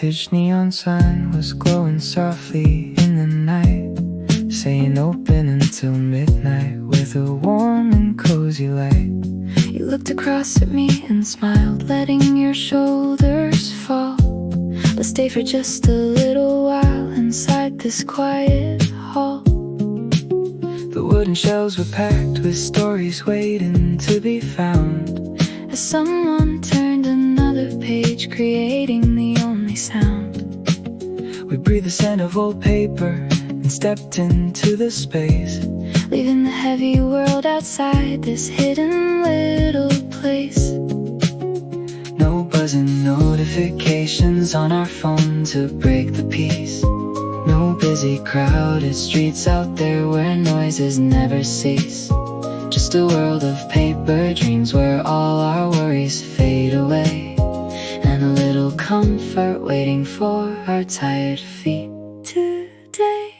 packaged neon sign was glowing softly in the night, saying open until midnight with a warm and cozy light. You looked across at me and smiled, letting your shoulders fall. Let's stay for just a little while inside this quiet hall. The wooden shelves were packed with stories waiting to be found, as someone turned another page, creating the only sound. We breathed the scent of old paper and stepped into the space, leaving the heavy world outside this hidden little place. No buzzing notifications on our phone to break the peace. No busy crowded streets out there where noises never cease. Just a world of paper dreams where all our worries fade away, and a little comfort waiting for our tired feet today.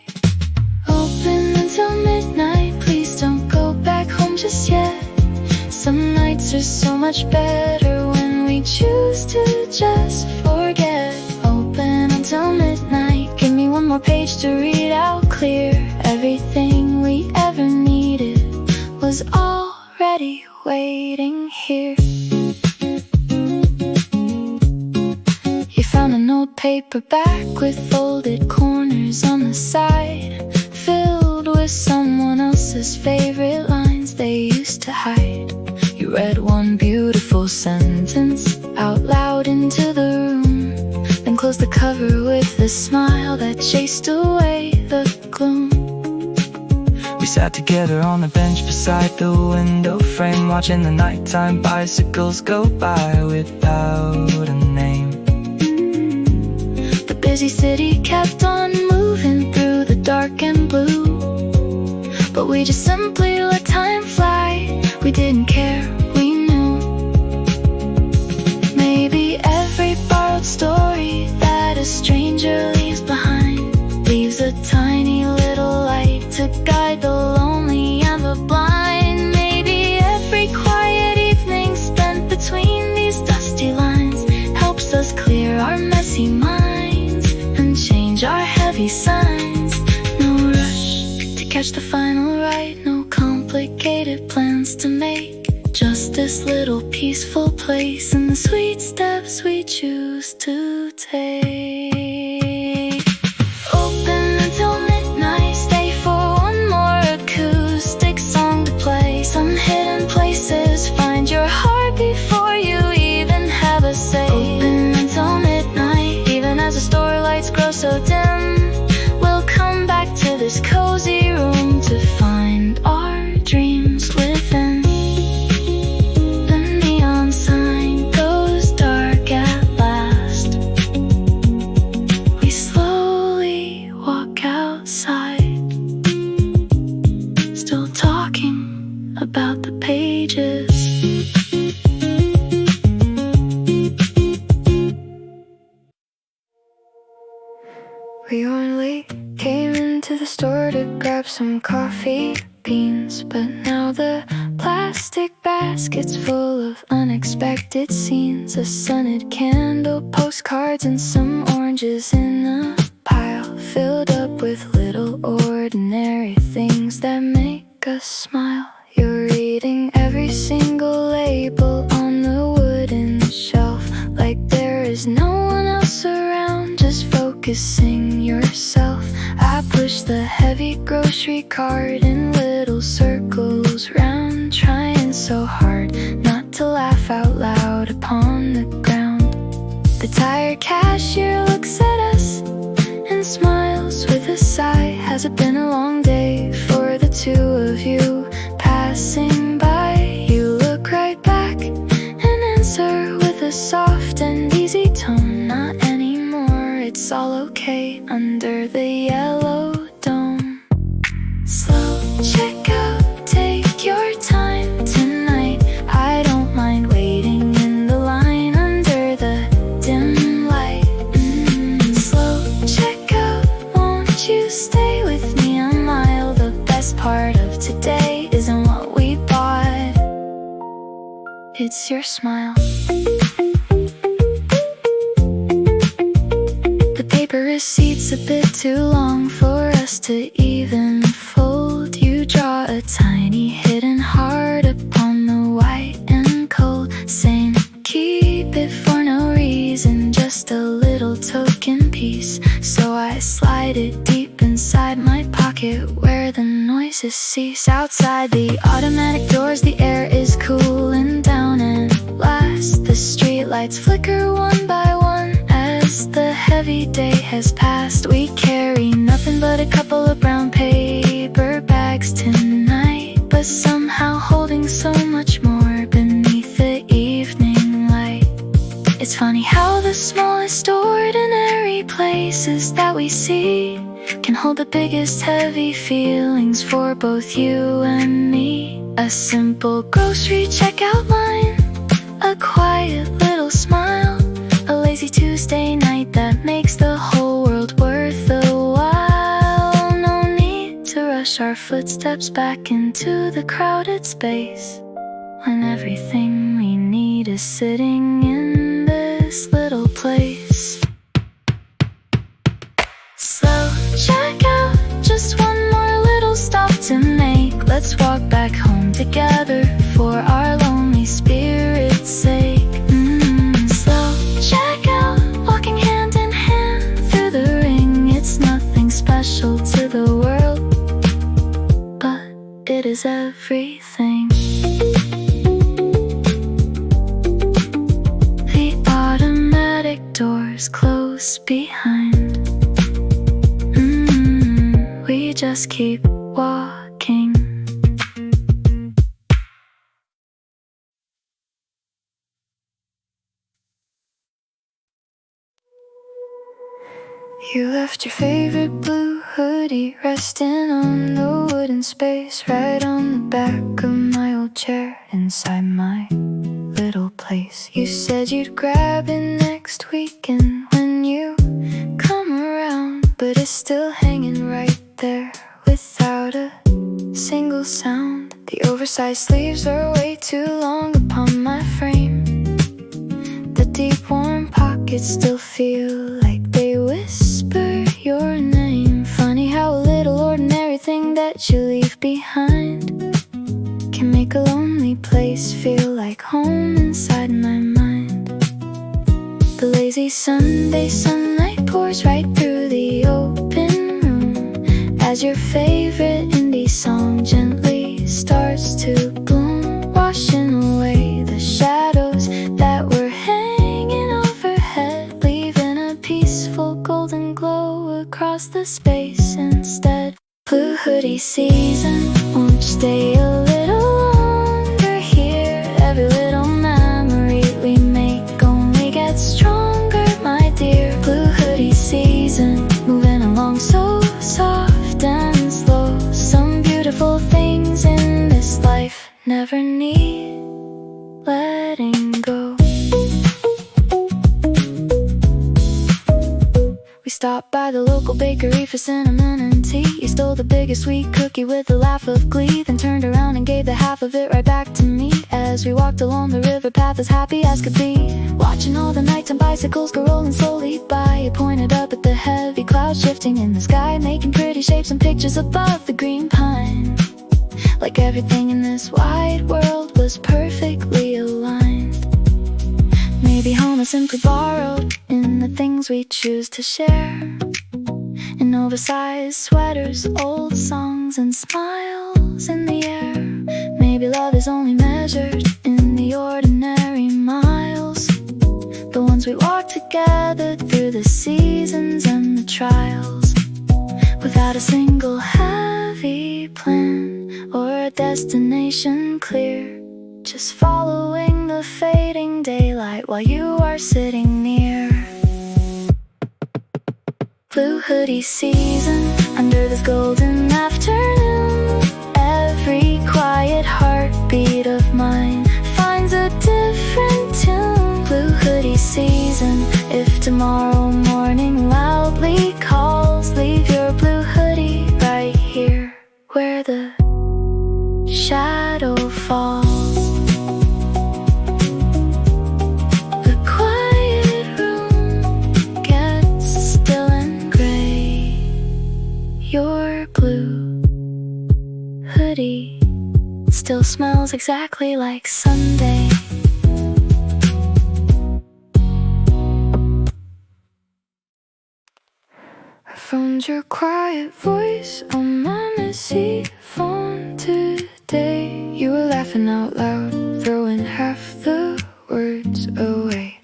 Open until midnight, please don't go back home just yet. Some nights are so much better when we choose to just forget. Open until midnight, give me one more page to read out clear. Everything we ever needed was already waiting here. You found an old paperback with folded corners on the side, filled with someone else's favorite lines they used to hide. You read one beautiful sentence out loud into the room, then closed the cover with a smile that chased away the gloom. We sat together on the bench beside the window frame, watching the nighttime bicycles go by without a name. The busy city kept on moving through the dark and blue, but we just simply let time fly. We didn't care, we knew. Maybe every borrowed story that a stranger leaves behind leaves a tiny little light to guide the lonely and the blind. Maybe every quiet evening spent between these dusty lines helps us clear our messy minds and change our heavy signs. No rush to catch the final right, no complicated plans to make, just this little peaceful place and the sweet steps we choose to take. Open until midnight, stay for one more acoustic song to play. Some hidden places, find your heart before you even have a say. Open until midnight, even as the store lights grow so dim, we'll come back to this cozy room to find our dreams within. The neon sign goes dark at last. We slowly walk outside, still talking about the pages. We weren't late, came into the store to grab some coffee beans, but now the plastic basket's full of unexpected scenes. A scented candle, postcards, and some oranges in a pile filled up with little ordinary things that make us smile. You're reading every single label on the wooden shelf, like there is no one else around, just focusing yourself. I push the heavy grocery cart in little circles round, trying so hard not to laugh out loud upon the ground. The tired cashier looks at us and smiles with a sigh. Has it been a long day for the two of you? Passing by, you look right back and answer with a soft and easy tone. Not anymore, it's all okay under the yellow dome. Slow checkout, take your time tonight. I don't mind waiting in the line under the dim light. Slow checkout, won't you stay with me a mile? The best part of today isn't what we bought, it's your smile. is a bit too long for us to even fold. You draw a tiny hidden heart upon the white and cold, saying keep it for no reason, just a little token piece. So I slide it deep inside my pocket where the noises cease. Outside the automatic doors, the air is cooling down, and last the street lights flicker one by one. As the heavy day has passed, we carry nothing but a couple of brown paper bags tonight, but somehow holding so much more beneath the evening light. It's funny how the smallest ordinary places that we see can hold the biggest heavy feelings for both you and me. A simple grocery checkout line, a quiet little smile, a lazy Tuesday night that makes the whole world worth a while. No need to rush our footsteps back into the crowded space, when everything we need is sitting in this little place. Slow checkout, just one more little stop to make. Let's walk back home together for our lonely spirit's sake. Slow checkout, walking hand in hand through the ring. It's nothing special to the world, but it is everything. The automatic doors close behind. We just keep walking. You left your favorite blue hoodie resting on the wooden space right on the back of my old chair inside my little place. You said you'd grab it next weekend when you come around, but it's still hanging right there without a single sound. The oversized sleeves are way too long upon my frame. The deep warm pockets still feel like they whisper your name. Funny how a little ordinary thing that you leave behind can make a lonely place feel like home inside my mind. The lazy Sunday sunlight pours right through the open room as your favorite indie song gently starts to bloom, washing away the shadows that were hanging overhead, leaving a peaceful golden glow across the space instead. Blue hoodie season, won't you stay a little longer here? Every little memory we make only gets stronger, my dear. Blue hoodie season, moving along so soft and slow. Some beautiful things in this life never need letting go. We stopped by the local bakery for cinnamon and tea. You stole the biggest sweet cookie with a laugh of glee, then turned around and gave the half of it right back to me. As we walked along the river path as happy as could be, watching all the nighttime bicycles go rolling slowly by. You pointed up at the heavy clouds shifting in the sky, making pretty shapes and pictures above the green pine. Like everything in this wide world was perfectly aligned. Maybe home is simply borrowed in the things we choose to share, in oversized sweaters, old songs, and smiles in the air. Maybe love is only measured in the ordinary miles, the ones we walk together through the seasons and the trials, without a single heavy plan or a destination clear, just following the fading daylight while you are sitting near. Blue hoodie season, under this golden afternoon, every quiet heartbeat of mine finds a different tune. Blue hoodie season, if tomorrow morning loudly calls, leave your blue hoodie right here where the shadow falls. The quiet room gets still and gray. blue hoodie still smells exactly like Sunday. I found your quiet voice on my messy phone today. You were laughing out loud, throwing half the words away.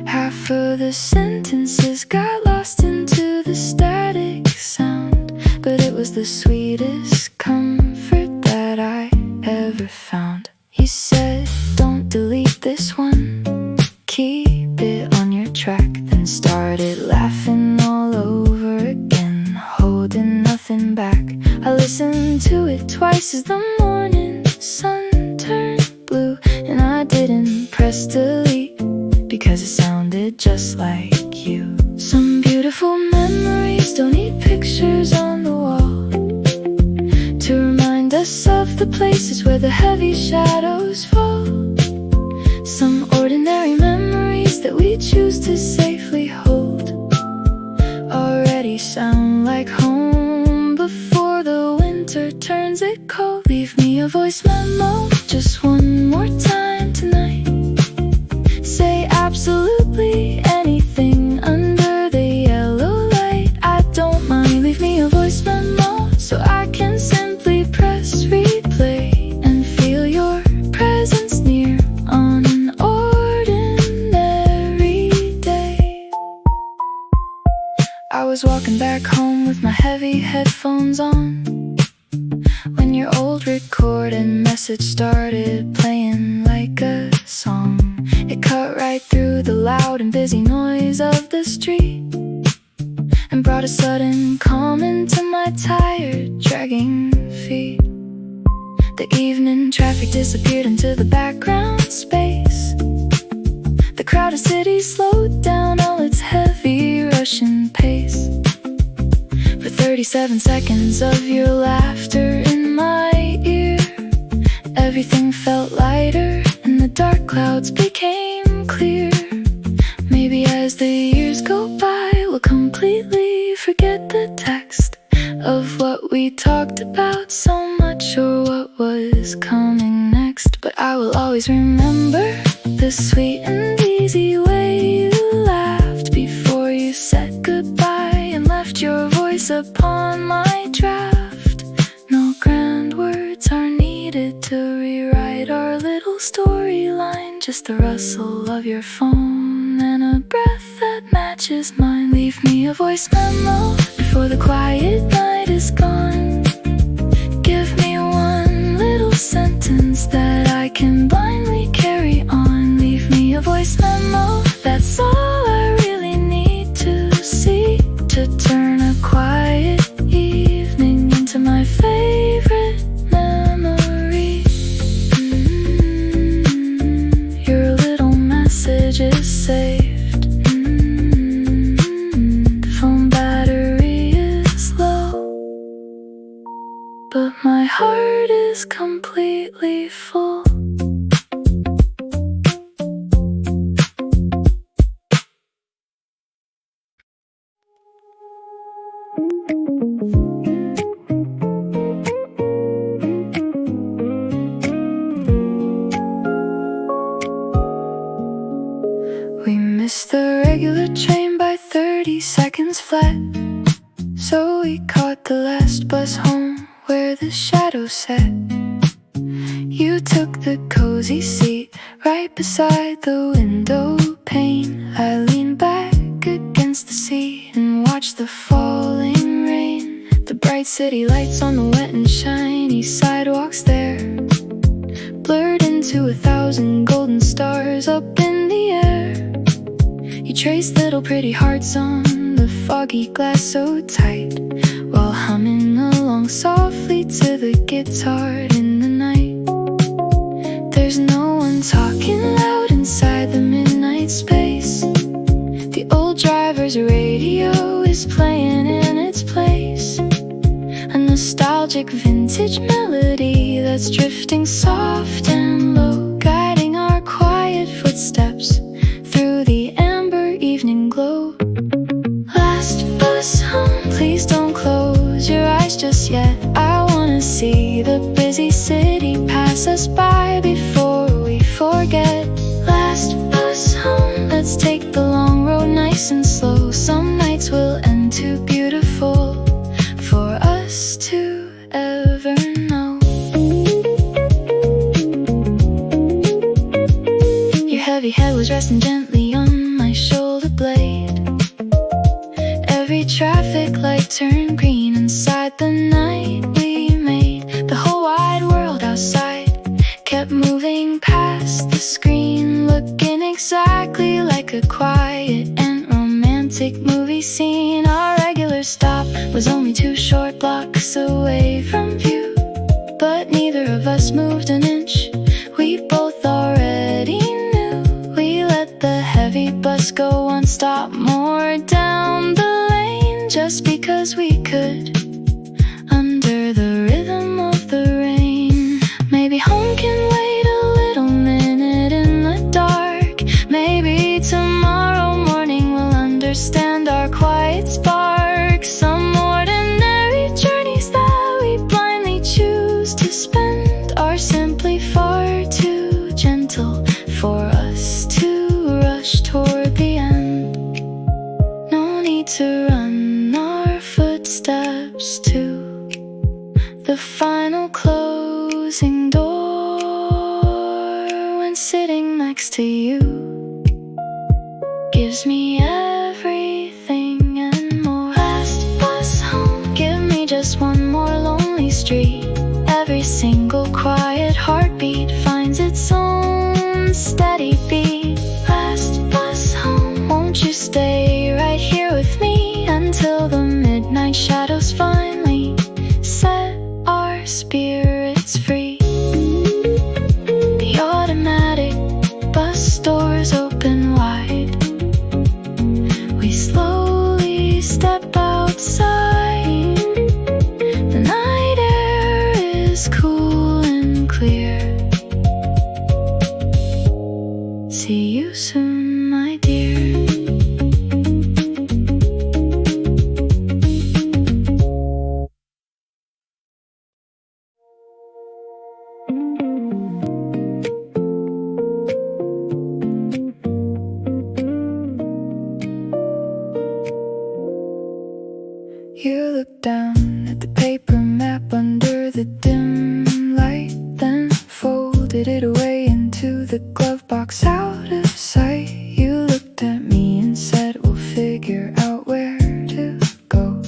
Half of the sentences got lost into the static sound, but it was the sweetest comfort that I ever found. You said, don't delete this one, keep it on your track. Then started laughing all over again, holding nothing back. I listened to it twice as the morning sun turned blue, and I didn't press delete because it sounded just like you. Some beautiful memories don't need pictures on the wall to remind us of the places where the heavy shadows fall. Some ordinary memories that we choose to safely hold already sound like home before the winter turns it cold. Leave me a voice memo just one more time tonight. Say absolutely anything under the yellow light. I don't mind, leave me a voice memo so I can simply press replay and feel your presence near on an ordinary day. I was walking back home with my heavy headphones on when your old recorded message started playing like a song. It cut right through the loud and busy noise of the street and brought a sudden calm into my tired, dragging feet. The evening traffic disappeared into the background space. The crowded city slowed down all its heavy rushing pace. For 37 seconds of your laughter in my ear, everything felt lighter and the dark clouds became clear. Maybe as the years go by, we'll completely forget the text of what we talked about so much or what was coming next. But I will always remember the sweet and easy way you laughed before you said goodbye and left your voice upon my draft. No grand words are needed to rewrite our little storyline, just the rustle of your phone and a breath that matches mine. Leave me a voice memo before the quiet night is gone. Give me one little sentence that I can blindly carry on. Leave me a voice memo, that's all I really need to see to turn a quiet evening into my favorite memory. Your little message is saved. The phone battery is low, but my heart is completely full. We missed the regular train by 30 seconds flat, so we caught the last bus home where the shadows sat. You took the cozy seat right beside the window pane. I leaned back against the seat and watched the falling rain. The bright city lights on the wet and shiny sidewalks there blurred into 1,000 golden stars up in the air. You traced little pretty hearts on the foggy glass so tight, while humming along softly to the guitar in the night. There's no one talking loud inside the midnight space. The old driver's radio is playing in its place, a nostalgic vintage melody that's drifting soft and low, guiding our quiet footsteps through the amber evening glow. Last bus home, please don't close your eyes just yet. I wanna see the busy city pass us by before we forget. Last bus home, let's take the long road nice and slow. Some nights will end too beautiful for us to ever know. Your heavy head was resting gently on my shoulder blade. Every traffic light turned green inside the night we made. The whole wide world outside kept moving past the screen, looking exactly like a quiet and romantic movie scene. Our regular stop was only 2 short blocks away from view, but neither of us moved an inch. We both already knew. We let the heavy bus go 1 stop more down the lane, just because we could, under the rhythm of the rain. Maybe home can wait a little minute in the dark. Maybe tomorrow morning we'll understand our quiet spark. Some ordinary journeys that we blindly choose to spend are simply far too gentle for us to rush toward the end. No need to run our footsteps to the final closing door. When sitting next to you gives me everything and more. Last bus home, give me just one more lonely street. Every single quiet heartbeat finds its own steady beat. Last bus home, won't you stay right here with me until the midnight shadows finally set our spirits free. The automatic bus doors open wide. We slowly step outside. The night air is cool and clear. See you soon, my dear. You look down at the paper map under the dim light, then folded it away into the glove box out of sight. You looked at me and said, we'll figure out where to go.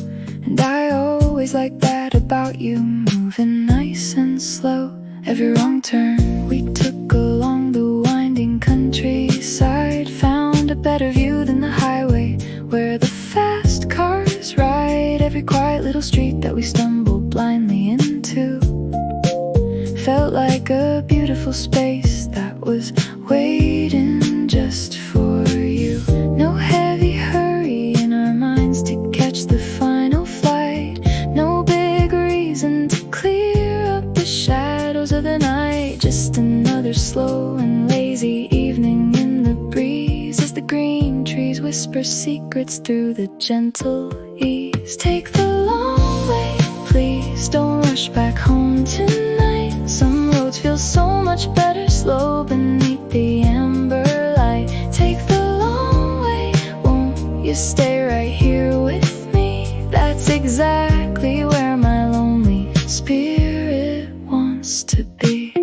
And I always like that about you, moving nice and slow. Every wrong turn we took along the winding countryside found a better view than the highway where the fast cars ride. Every quiet little street that we stumbled blindly into felt like a beautiful space that was waiting just for you. No heavy hurry in our minds to catch the final flight. No big reason to clear up the shadows of the night. Just another slow and lazy evening in the breeze as the green trees whisper secrets through the gentle ease. Take the long way, please don't rush back home tonight. Some roads feel so much better slow beneath the amber light. Take the long way, won't you stay right here with me? That's exactly where my lonely spirit wants to be.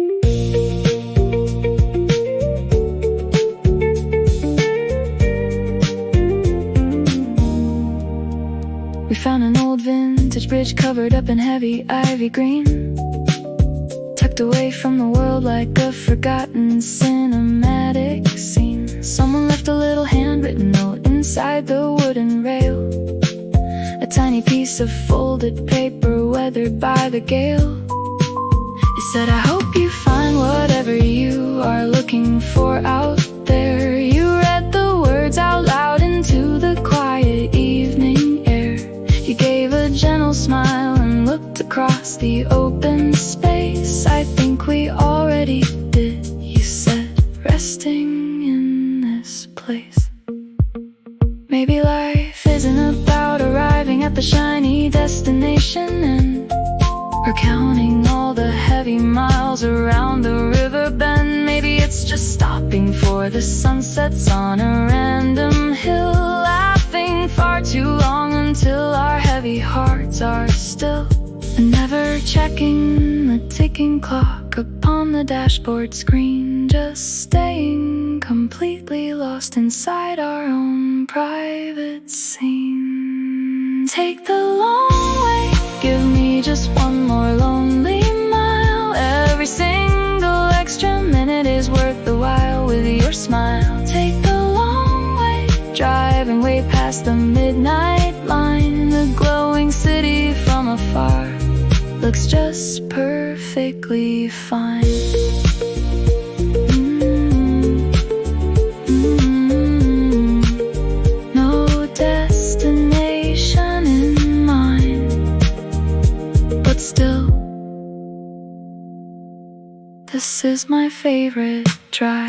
We found an old vintage bridge covered up in heavy ivy green, tucked away from the world like a forgotten cinematic scene. Someone left a little handwritten note inside the wooden rail, a tiny piece of folded paper weathered by the gale. It said, I hope you find whatever you are looking for out there. You read the words out loud into the quiet evening air. You gave a gentle smile and looked across the open space. I think we already did, you said, resting in this place. Maybe life isn't about arriving at the shiny any destination, and we're counting all the heavy miles around the river bend. Maybe it's just stopping for the sunsets on a random hill, laughing far too long until our heavy hearts are still, and never checking the ticking clock upon the dashboard screen, just staying completely lost inside our own private scene. Take the long way, give me just one more lonely mile. Every single extra minute is worth the while with your smile. Take the long way, driving way past the midnight line. The glowing city from afar looks just perfectly fine. No destination in mind, but still, this is my favorite drive.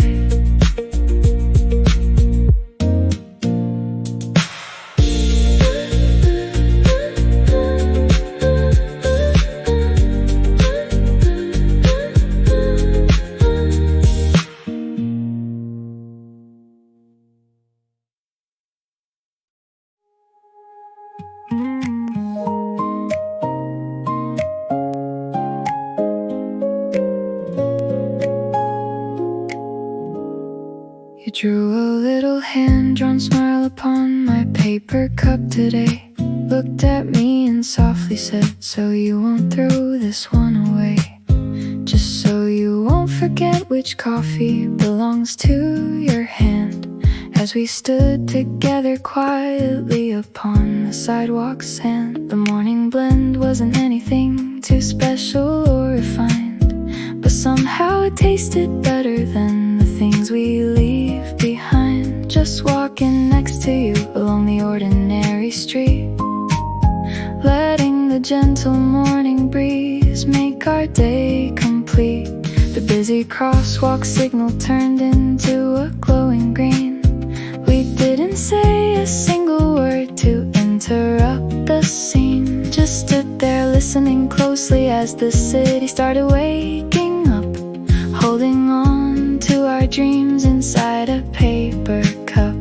You drew a little hand-drawn smile upon my paper cup today, looked at me and softly said, so you won't throw this one away, just so you won't forget which coffee belongs to your hand. As we stood together quietly upon the sidewalk sand, the morning blend wasn't anything too special or refined, but somehow it tasted better than the things we leave behind. Just walking next to you along the ordinary street, letting the gentle morning breeze make our day complete. The busy crosswalk signal turned into a glowing green. We didn't say a single word to interrupt the scene, just stood there listening closely as the city started waking up, holding on to our dreams inside a paper cup.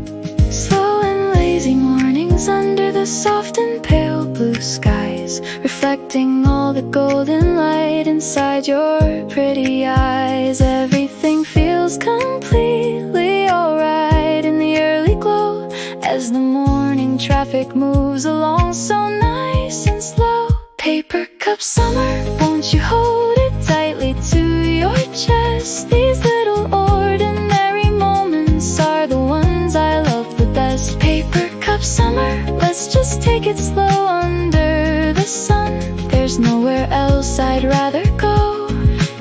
Slow and lazy mornings under the soft and pale blue skies, reflecting all the golden light inside your pretty eyes. Everything feels completely alright in the early glow, as the morning traffic moves along so nice and slow. Paper cup summer, won't you hold it tightly to your chest? These little ordinary moments are the ones I love the best. Paper cup summer, let's just take it slow under the sun. There's nowhere else I'd rather go.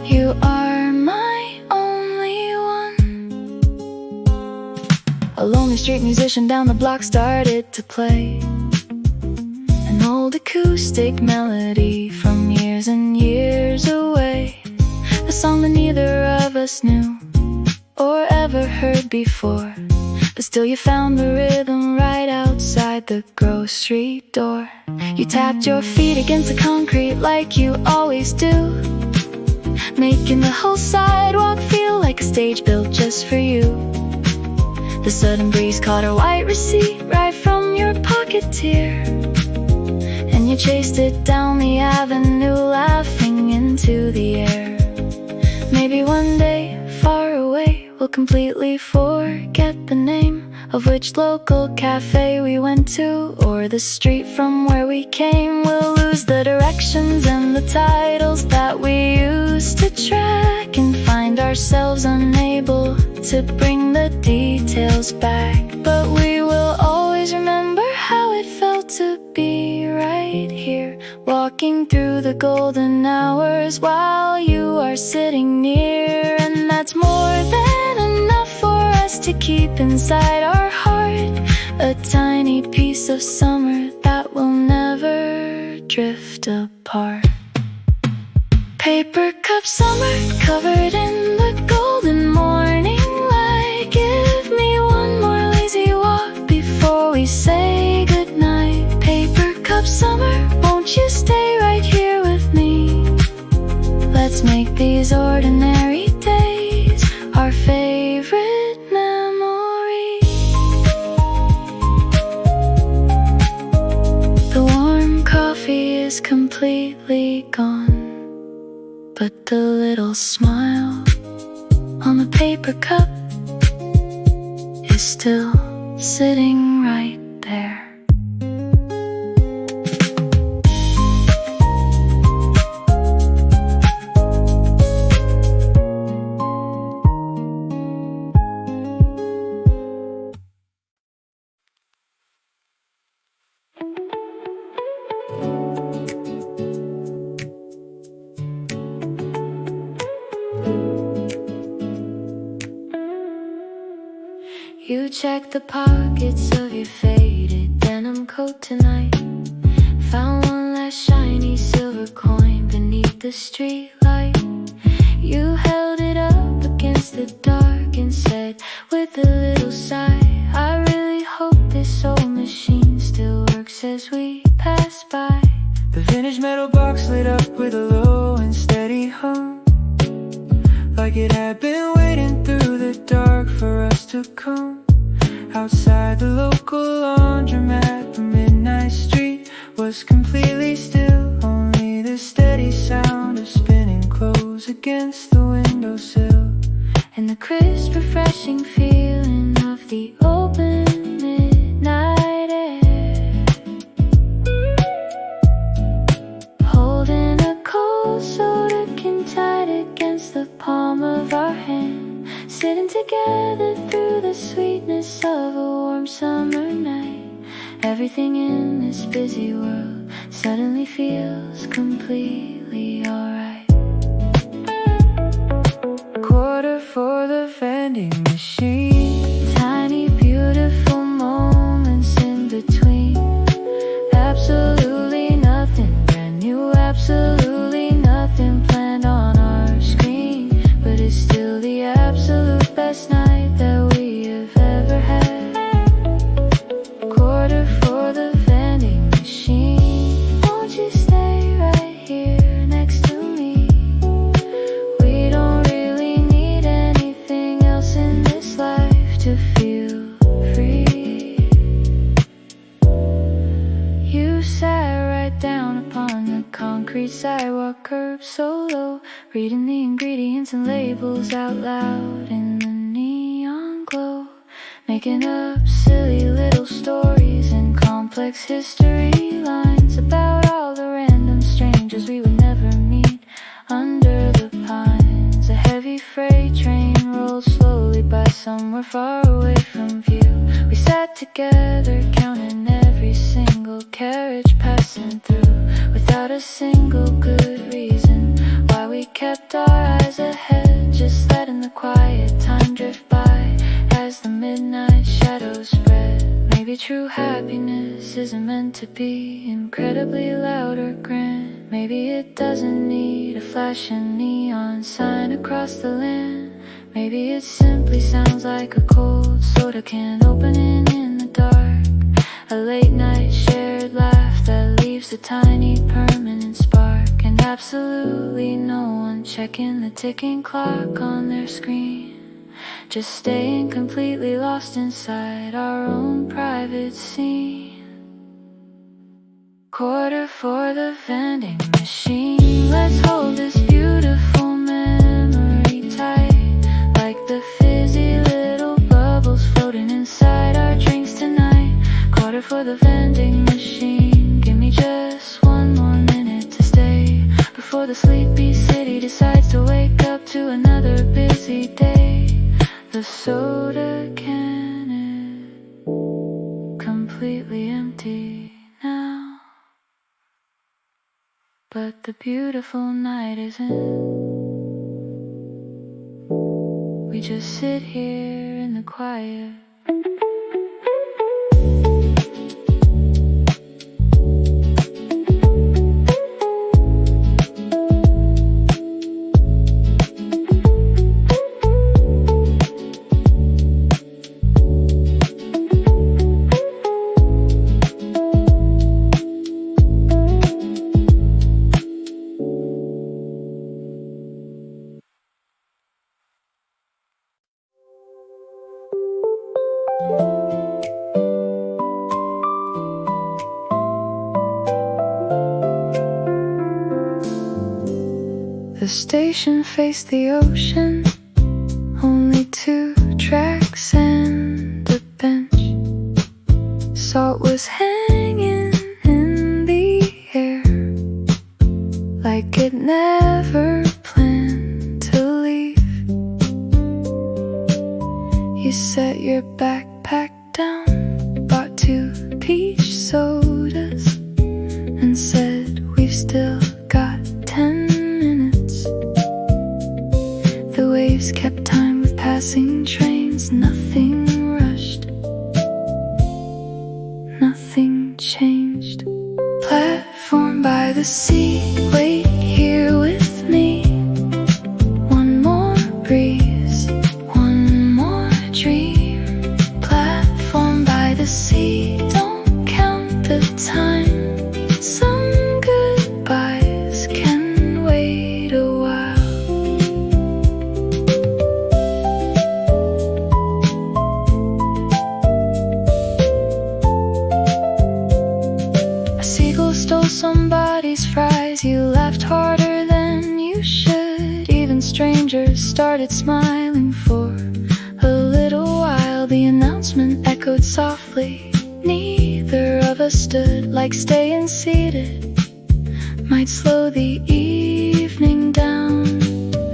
You are my only one. A lonely street musician down the block started to play an old acoustic melody from years and years away, a song that neither of us knew or ever heard before, but still you found the rhythm right outside the grocery door. You tapped your feet against the concrete like you always do, making the whole sidewalk feel like a stage built just for you. The sudden breeze caught a white receipt right from your pocket-tier, and you chased it down the avenue, laughing into the air. Maybe one day, far away, we'll completely forget the name of which local cafe we went to, or the street from where we came. We'll lose the directions and the titles that we used to track, and find ourselves unable to bring the details back. But we will always remember how it felt to be right here, walking through the golden hours while you are sitting near. And that's more than enough for us to keep inside our heart, a tiny piece of summer that will never drift apart. Paper cup summer, covered in the golden morning light. Give me one more lazy walk before we say goodnight. Paper cup summer, won't is completely gone, but the little smile on the paper cup is still sitting right there. You checked the pockets of your faded denim coat tonight. Found one last shiny silver coin beneath the streetlight. You held it up against the dark and said with a little sigh, I really hope this old machine still works as we pass by. The vintage metal box lit up with a low and steady hum, like it had been waiting through the dark for us to come. Outside the local laundromat, the midnight street was completely still. Only the steady sound of spinning clothes against the windowsill, and the crisp, refreshing feeling of the open midnight air. Holding a cold soda can tight against the palm of our hand, sitting together through the sweetness of a warm summer night. Everything in this busy world suddenly feels completely alright. Quarter for the vending machine, tiny beautiful moments in between. Absolutely nothing brand new, absolutely nothing planned on our screen, but it's still the absolute best night that we have ever had. Quarter for the vending machine, won't you stay right here next to me? We don't really need anything else in this life to feel free. You sat right down upon the concrete sidewalk curb solo, reading the ingredients and labels out loud in the neon glow, making up silly little stories and complex history lines about all the random strangers we would never meet under the pines. A heavy freight train rolled slowly by somewhere far away from view. We sat together counting every single carriage passing through, without a single good reason why we kept our eyes ahead, just letting the quiet time drift by as the midnight shadows spread. Maybe true happiness isn't meant to be incredibly loud or grand. Maybe it doesn't need a flashing neon sign across the land. Maybe it simply sounds like a cold soda can opening in the dark, a late night shared laugh that leaves a tiny permanent spark, and absolutely no one checking the ticking clock on their screen, just staying completely lost inside our own private scene. Quarter for the vending machine, let's hold this beautiful memory tight, like the fizzy little bubbles floating inside our drinks tonight. Quarter for the vending machine, give me just one more minute to stay before the sleepy city decides to wake up to another busy day. The soda can is completely empty now, but the beautiful night isn't. We just sit here in the quiet. The station faced the ocean, only 2 tracks and a bench. Salt was hanging in the air, like it never planned to leave. You set your backpack down, bought 2 peach sodas, and said, we've still got 10 minutes. The waves kept time with passing trains, nothing rushed, nothing changed. Platform by the sea, wait here with me. One more breeze, one more dream. Platform by the sea, don't count the time. Some goodbyes can wait a while. A seagull stole somebody's fries. You laughed harder than you should. Even strangers started smiling for a little while. The announcement echoed softly. Neither of us stood, like staying seated might slow the evening down.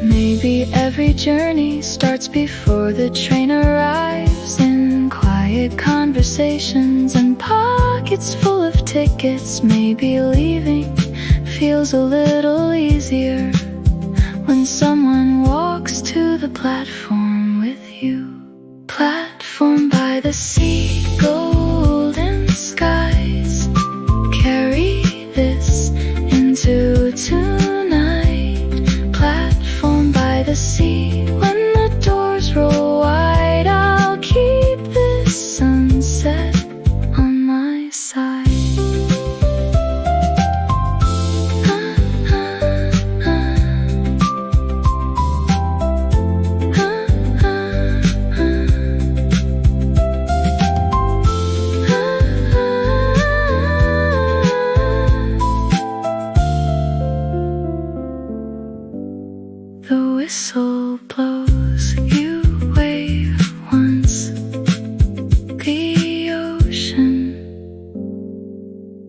Maybe every journey starts before the train arrives, in quiet conversations and pockets full of tickets. Maybe leaving feels a little easier when someone walks to the platform with you. Platform by the sea, golden skies. Carry this into tonight. Platform by the sea, when the doors roll wide, I'll keep this sunset on my side. The whistle blows, you wave once. The ocean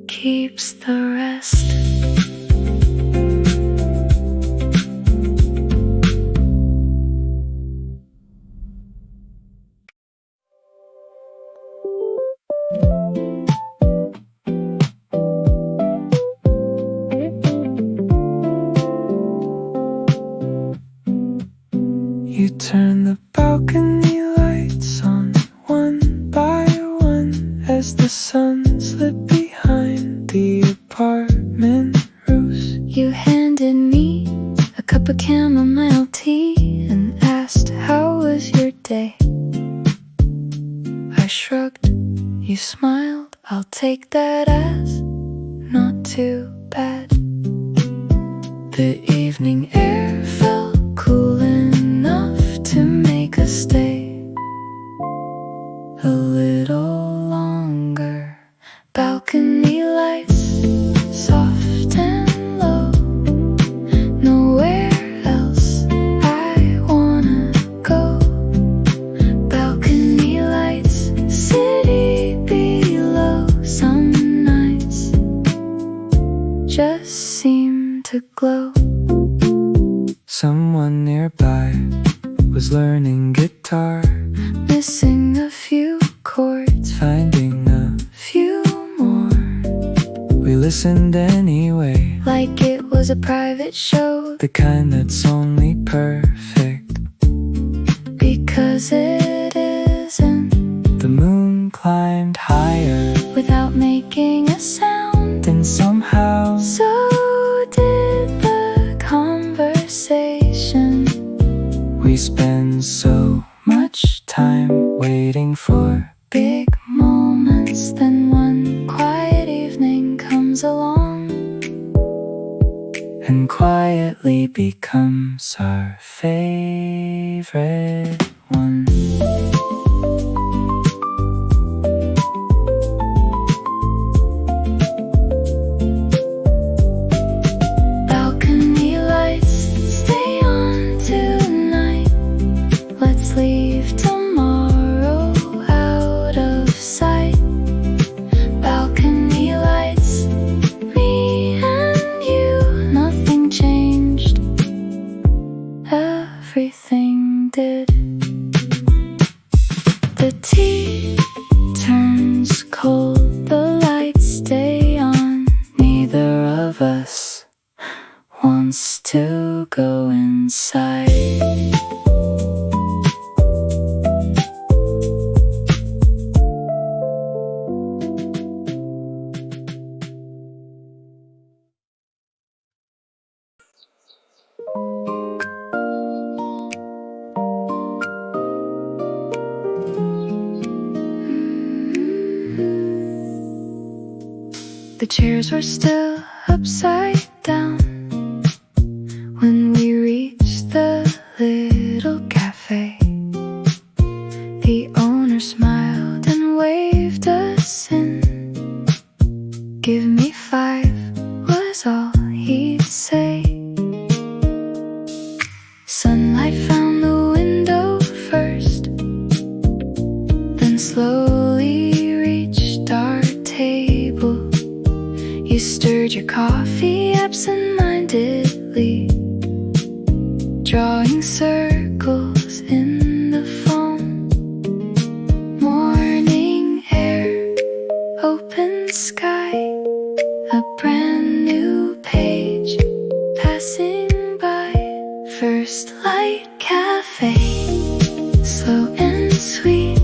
keeps the rest. You turn the balcony lights on one by one as the sun slid behind the apartment roofs. You handed me a cup of chamomile tea and asked, how was your day? I shrugged, you smiled, I'll take that as not too bad. The evening air felt cool enough to make us stay a little longer. Balcony lights, soft and low. Nowhere else I wanna go. Balcony lights, city below. Some nights just seem to glow. Someone nearby was learning guitar, missing a few chords, finding a few more. We listened anyway, like it was a private show, the kind that's only perfect because it isn't. The moon climbed higher without making a sound, and somehow so did the conversation. We spend so much time waiting for big moments, then one quiet evening comes along and quietly becomes our favorite one. Balcony lights, wants to go inside. The chairs were still upside down when we reached the little cafe. The owner smiled and waved us in. Give me 5 was all he'd say. Sunlight found the window first, then slowly reached our table. You stirred your coffee absent-mindedly, drawing circles in the foam. Morning air, open sky, a brand new page passing by. First light cafe, slow and sweet.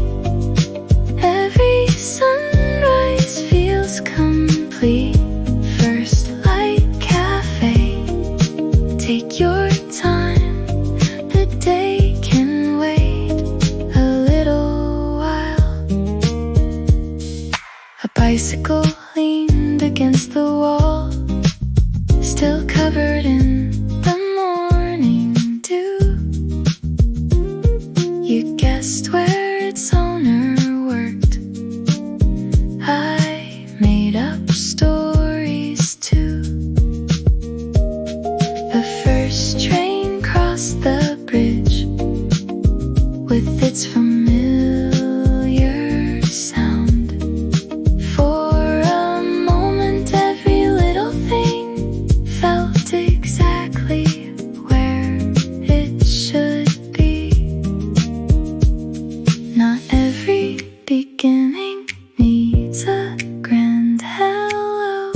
Every sunrise feels complete. Take your time, the day can wait a little while. A bicycle leaned against the wall, still covered in the morning dew. You guessed where its owner worked. I made up stories too. The first train crossed the bridge with its familiar sound. For a moment every little thing felt exactly where it should be. Not every beginning needs a grand hello.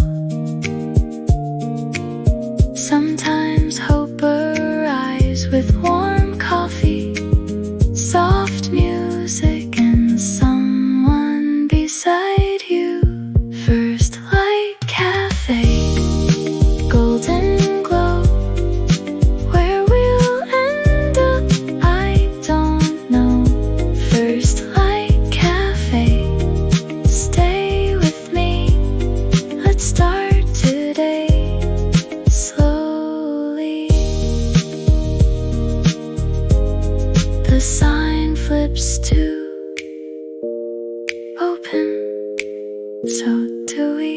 Sometimes hope arrives with warm coffee, soft music, and someone beside you. First light cafe, golden glow. Where we'll end up, I don't know. First light cafe, stay with me. Let's start today. The sign flips to open, so do we.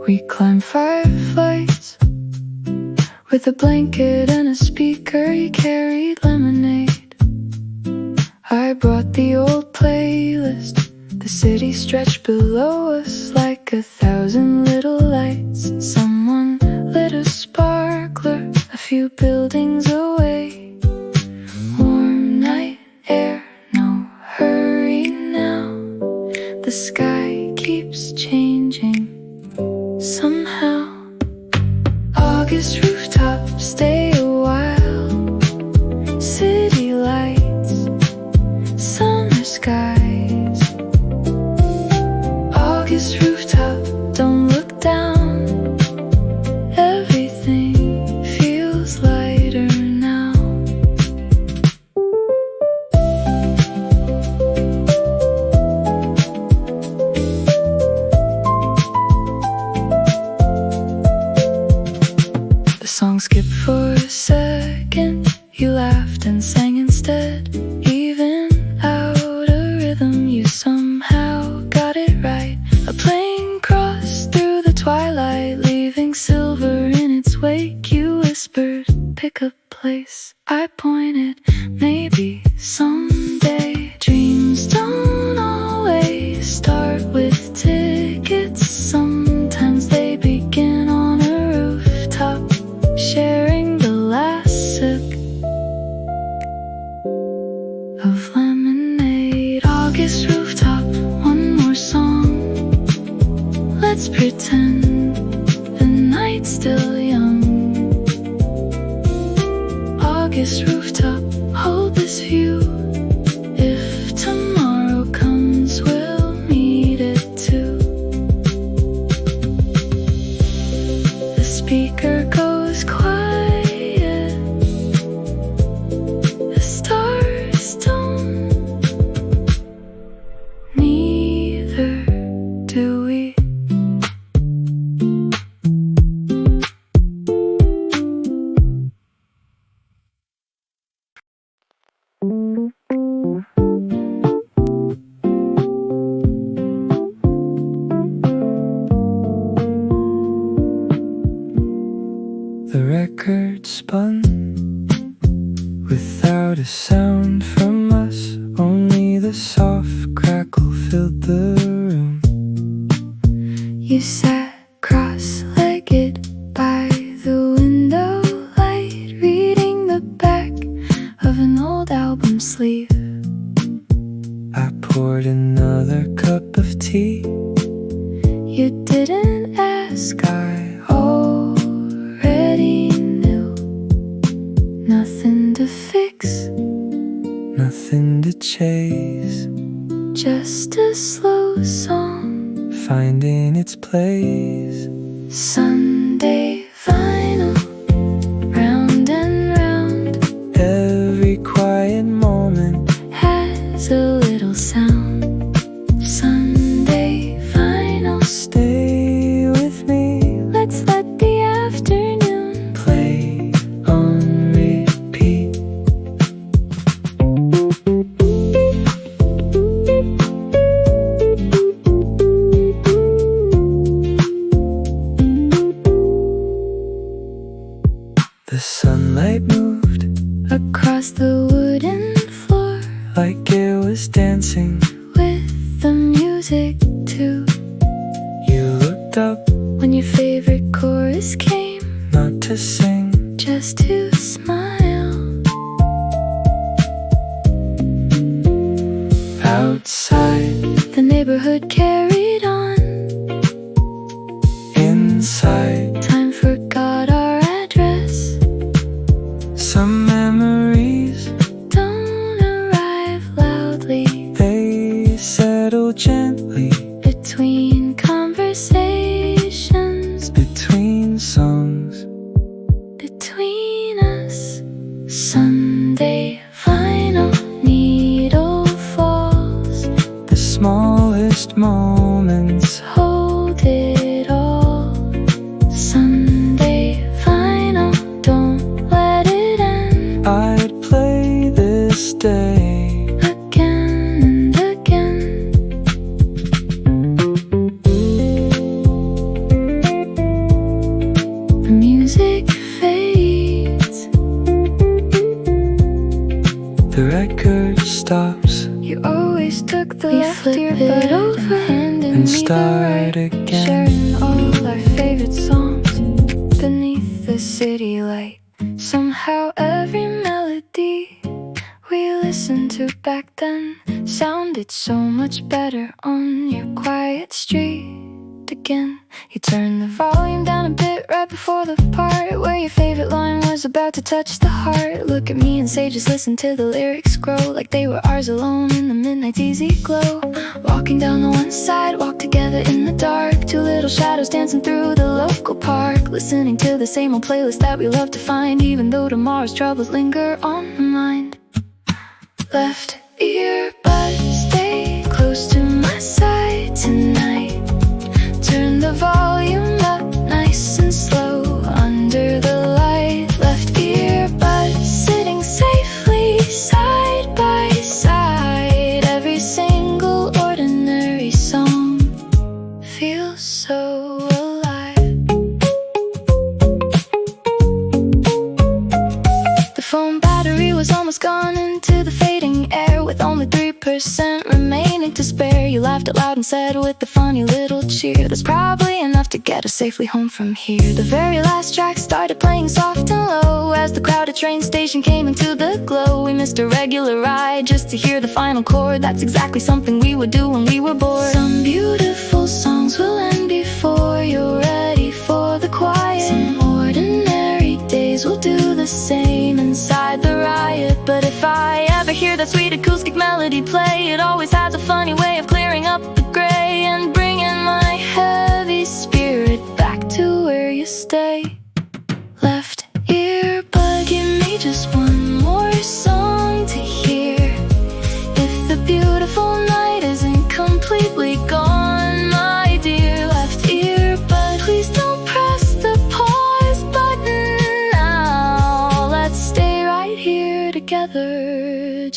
We climbed 5 flights with a blanket and a speaker. You carried lemonade. I brought the old playlist. The city stretched below us like 1,000 little lights. Someone lit a sparkler a few buildings away. Warm night air, no hurry now. The sky keeps changing somehow. August rooftop, stay a while. City lights, summer skies. August rooftop, don't look down. Everything feels lighter now. The song skipped for a second. You laughed and sang instead. Even out of rhythm, you somehow got it right. A plane crossed through the twilight, leaving silver in its wake. You whispered, pick a place. I pointed, maybe someday. Dreams don't always start with tickets. Let's pretend the night's still young. August rooftop, hold this view. If tomorrow comes, we'll meet it too. The speaker goes quiet. The stars don't. Neither do we. The record spun without a sound from us. Only the soft crackle filled the room. You sat cross-legged by the window light, reading the back of an old album sleeve. I poured another cup of tea. You didn't ask, I already knew. Nothing to fix, nothing to chase, just a slow song finding its place. Sunday vinyl, round and round, Every quiet moment has a little sound. Sunday vinyl, stay with me. let's let the afternoon Play on repeat. The sunlight moved across the wooden floor like it was dancing. with the music too. You looked up, When your favorite chorus came, not to sing, just to smile. outside, The neighborhood carried on. inside. Time forgot our address. Some memories, Don't arrive loudly. they settle gently Between conversations, between songs. between us. Sunday vinyl, needle falls. The smallest moments, Hold it all. Sunday vinyl, don't let it end. I'd play this day. Again and again. The music fades. The record stops You always took the left earbud over and and me the start right. again. Sharing all our favorite songs beneath the city light. Somehow every melody we listened to back then sounded so much better on your quiet street again. You turned the volume down a bit right before the part where your favorite line was about to touch the heart. Look at me and say, just listen to the lyrics grow like they were ours alone in the midnight's easy glow. Walking down the one side, walk together in the dark. Two little shadows dancing through the local park, listening to the same old playlist that we love to find, even though tomorrow's troubles linger on the mind. Left earbud, stay close to my side tonight. Turn the volume up nice and slow under the light. Left earbud, sitting safely side by side. Every single ordinary song feels so alive. The phone battery was almost gone into the fading air, with only 3% remaining to spare. You laughed out loud and said with a funny little cheer, that's probably enough to get us safely home from here. The very last track started playing soft and low as the crowded train station came into the glow. We missed a regular ride just to hear the final chord. That's exactly something we would do when we were bored. Some beautiful songs will end before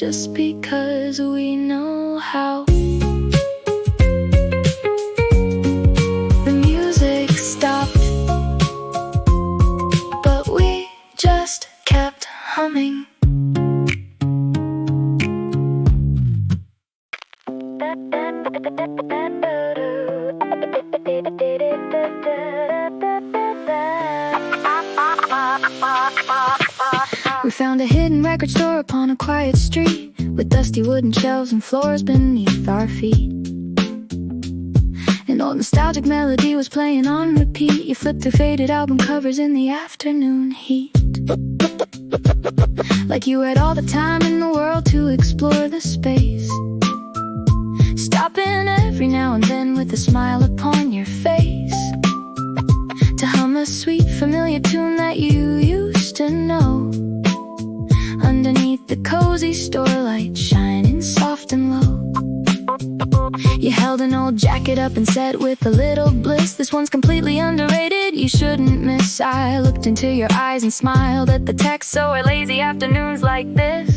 just because we know how. The music stopped, but we just kept humming. We found a hidden record store upon a quiet street, with dusty wooden shelves and floors beneath our feet. An old nostalgic melody was playing on repeat. You flipped through faded album covers in the afternoon heat, like you had all the time in the world to explore the space, stopping every now and then with a smile upon your face, to hum a sweet familiar tune that you used to know, underneath the cozy store light shining soft and low. You held an old jacket up and said with a little bliss, "This one's completely underrated, you shouldn't miss." I looked into your eyes and smiled at the text, "So are lazy afternoons like this.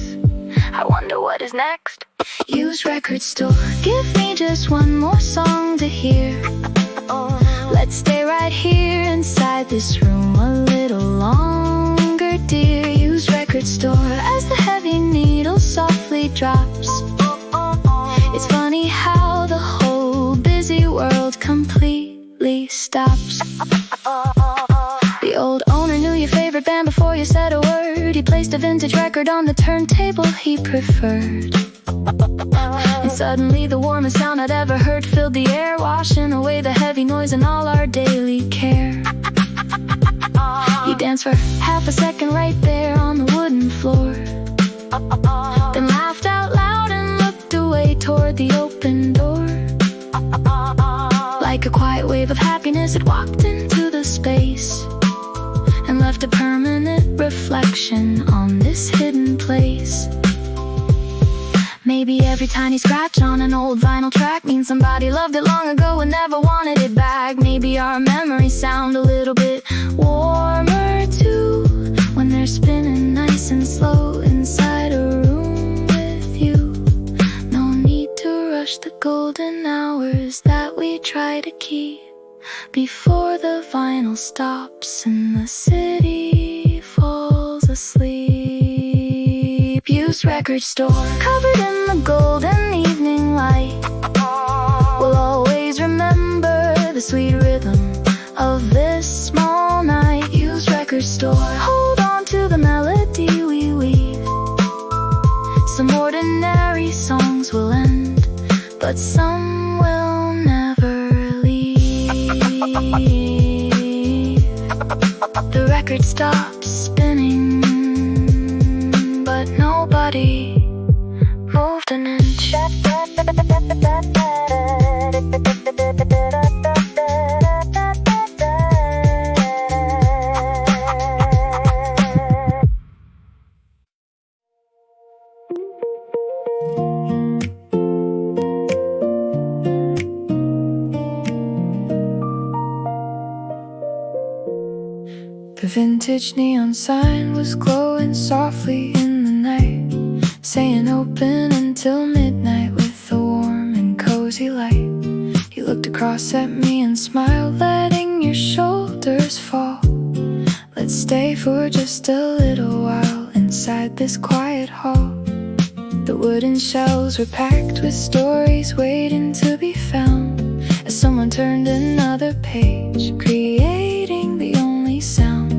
I wonder what is next." Used record store, give me just one more song to hear. Let's stay right here inside this room a little longer, dear. Used record store, as the heavy needle softly drops. It's funny how the whole busy world completely stops. The old owner knew your favorite band before you said a word. He placed a vintage record on the turntable he preferred, and suddenly the warmest sound I'd ever heard filled the air, washing away the heavy noise and all our daily care. You danced for half a second right there on the wooden floor, then laughed out loud and looked away toward the open door. Like a quiet wave of happiness, it walked into the space and left a permanent reflection on this hidden place. Maybe every tiny scratch on an old vinyl track means somebody loved it long ago and never wanted it back. Maybe our memories sound a little bit warmer too, when they're spinning nice and slow inside a room with you. No need to rush the golden hours that we try to keep before the vinyl stops and the city falls asleep. Used record store, covered in the golden evening light. We'll always remember the sweet rhythm of this small night. Used record store, hold on to the melody we weave. Some ordinary songs will end, but some will never leave. The record stops spinning, but nobody moved an inch. The vintage neon sign was glowing softly in the night, saying open until midnight with a warm and cozy light. You looked across at me and smiled, letting your shoulders fall. Let's stay for just a little while inside this quiet hall. The wooden shelves were packed with stories waiting to be found, as someone turned another page, creating the only sound.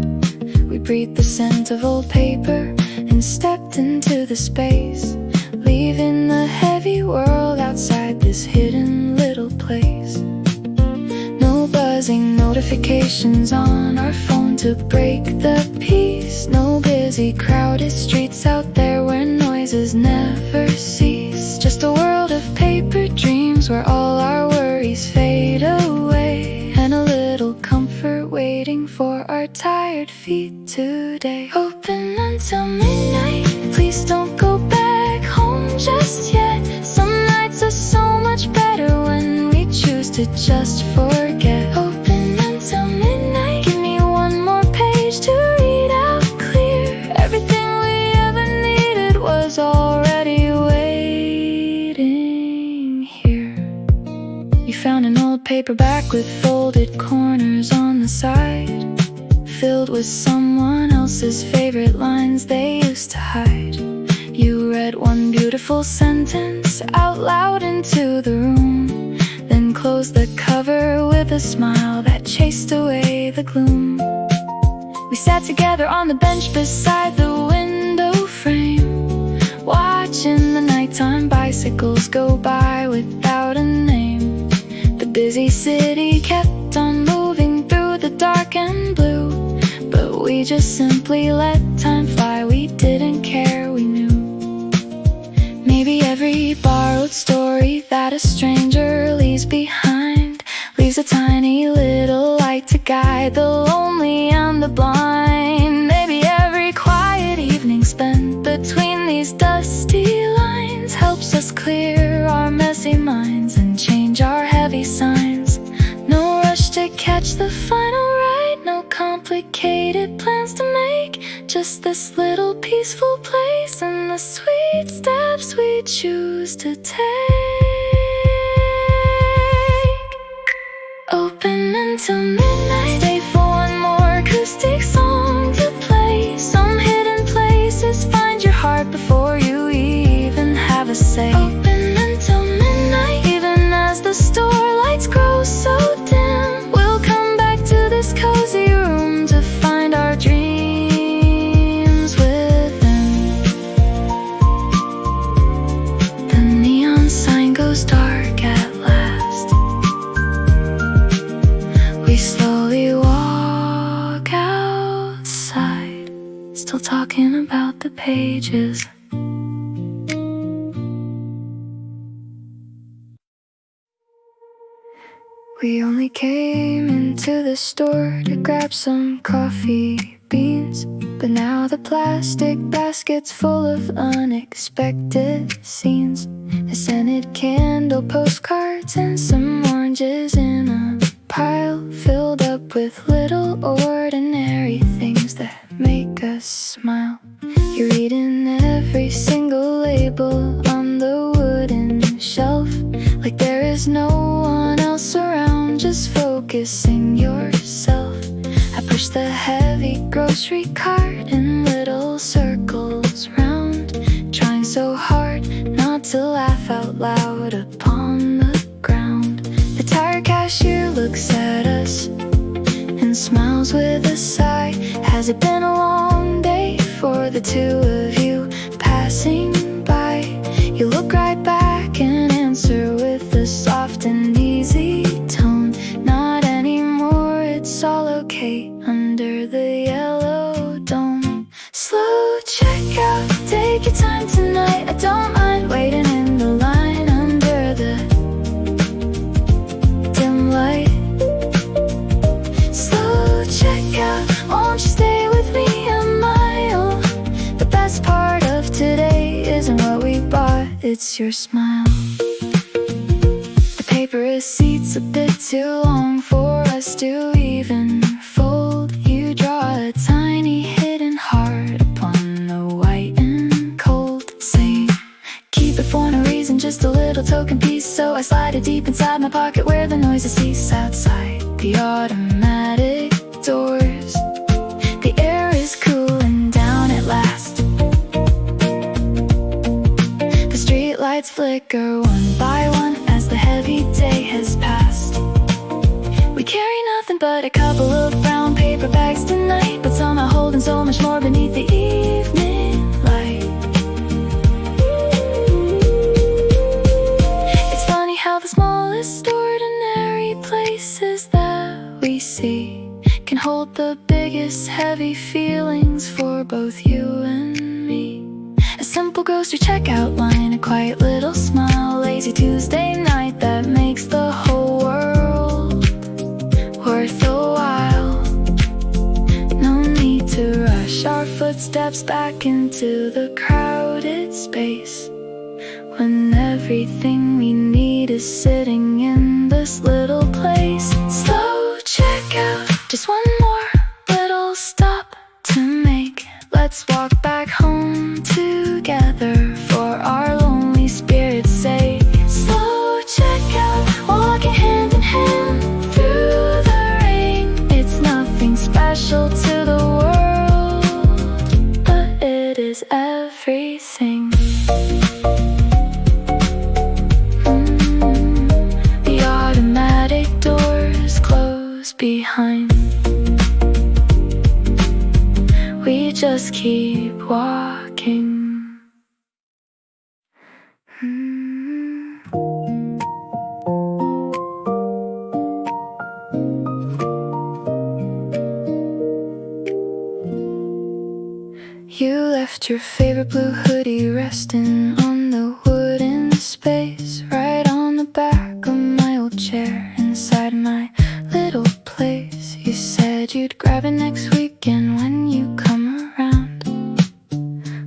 We breathed the scent of old paper and stepped into the space, leaving the heavy world outside this hidden little place. No buzzing notifications on our phone to break the peace. No busy crowded streets out there where noises never cease. Just a world of paper dreams where all our worries fade away, and a little comfort waiting for our tired feet today. Open until midnight, please don't go back home just yet. Some nights are so much better when we choose to just forget. Open until midnight, give me one more page to read out clear. Everything we ever needed was already paperback with folded corners on the side, filled with someone else's favorite lines they used to hide. You read one beautiful sentence out loud into the room, then closed the cover with a smile that chased away the gloom. We sat together on the bench beside the window frame, watching the nighttime bicycles go by without a name. The busy city kept on moving through the dark and blue, but we just simply let time fly. We didn't care, we knew. Maybe every borrowed story that a stranger leaves behind leaves a tiny little light to guide the lonely and the blind. Maybe every quiet evening spent between these dusty lines helps us clear our messy minds and change our heavy signs. No rush to catch the final ride, no complicated plans to make, just this little peaceful place and the sweet steps we choose to take. Open until midnight, stay for one more acoustic song to play. Some hidden places, find your heart before you even have a say. Open until midnight, even as the store lights grow so dim, we'll come back to this cozy room to find our dreams within. The neon sign goes dark at last. We slowly walk outside, still talking about the pages. We only came into the store to grab some coffee beans, but now the plastic basket's full of unexpected scenes. A scented candle, postcards, and some oranges in a pile filled up with little ordinary things that make us smile. You're reading every single label on the wooden shelf, like there is no one else around, just focusing yourself. I push the heavy grocery cart in little circles round, trying so hard not to laugh out loud upon the ground. The tired cashier looks at us and smiles with a sigh. Has it been a long day for the two of you passing by? You look right back and answer with a soft and easy tone. Not anymore, it's all okay under the yellow dome. Slow checkout, take your time tonight. I don't mind waiting in the line under the dim light. Slow checkout, won't you stay with me a mile? The best part of today isn't what we bought, it's your smile. The paper receipt's a bit too long for us to even fold. You draw a tiny hidden heart upon the white and cold, saying keep it for no reason, just a little token piece. So I slide it deep inside my pocket where the noises cease. Outside the automatic doors, the air is cooling down at last. The street lights flicker one by one as the heavy day has passed. We carry nothing but a couple of brown paper bags tonight, but somehow holding so much more beneath the evening light. It's funny how the smallest ordinary places that we see can hold the biggest heavy feelings for both you and me. A simple grocery checkout line, a quiet little smile, lazy Tuesday night that makes the whole world worth a while. No need to rush our footsteps back into the crowded space, when everything we need is sitting in this little place. Slow checkout, just one more little stop to make. Let's walk back home together for our lonely spirits' sake. Slow checkout, walking hand in hand behind. We just keep walking. You left your favorite blue hoodie resting on the wooden space right on the back of my old chair inside my little place. You said you'd grab it next weekend when you come around,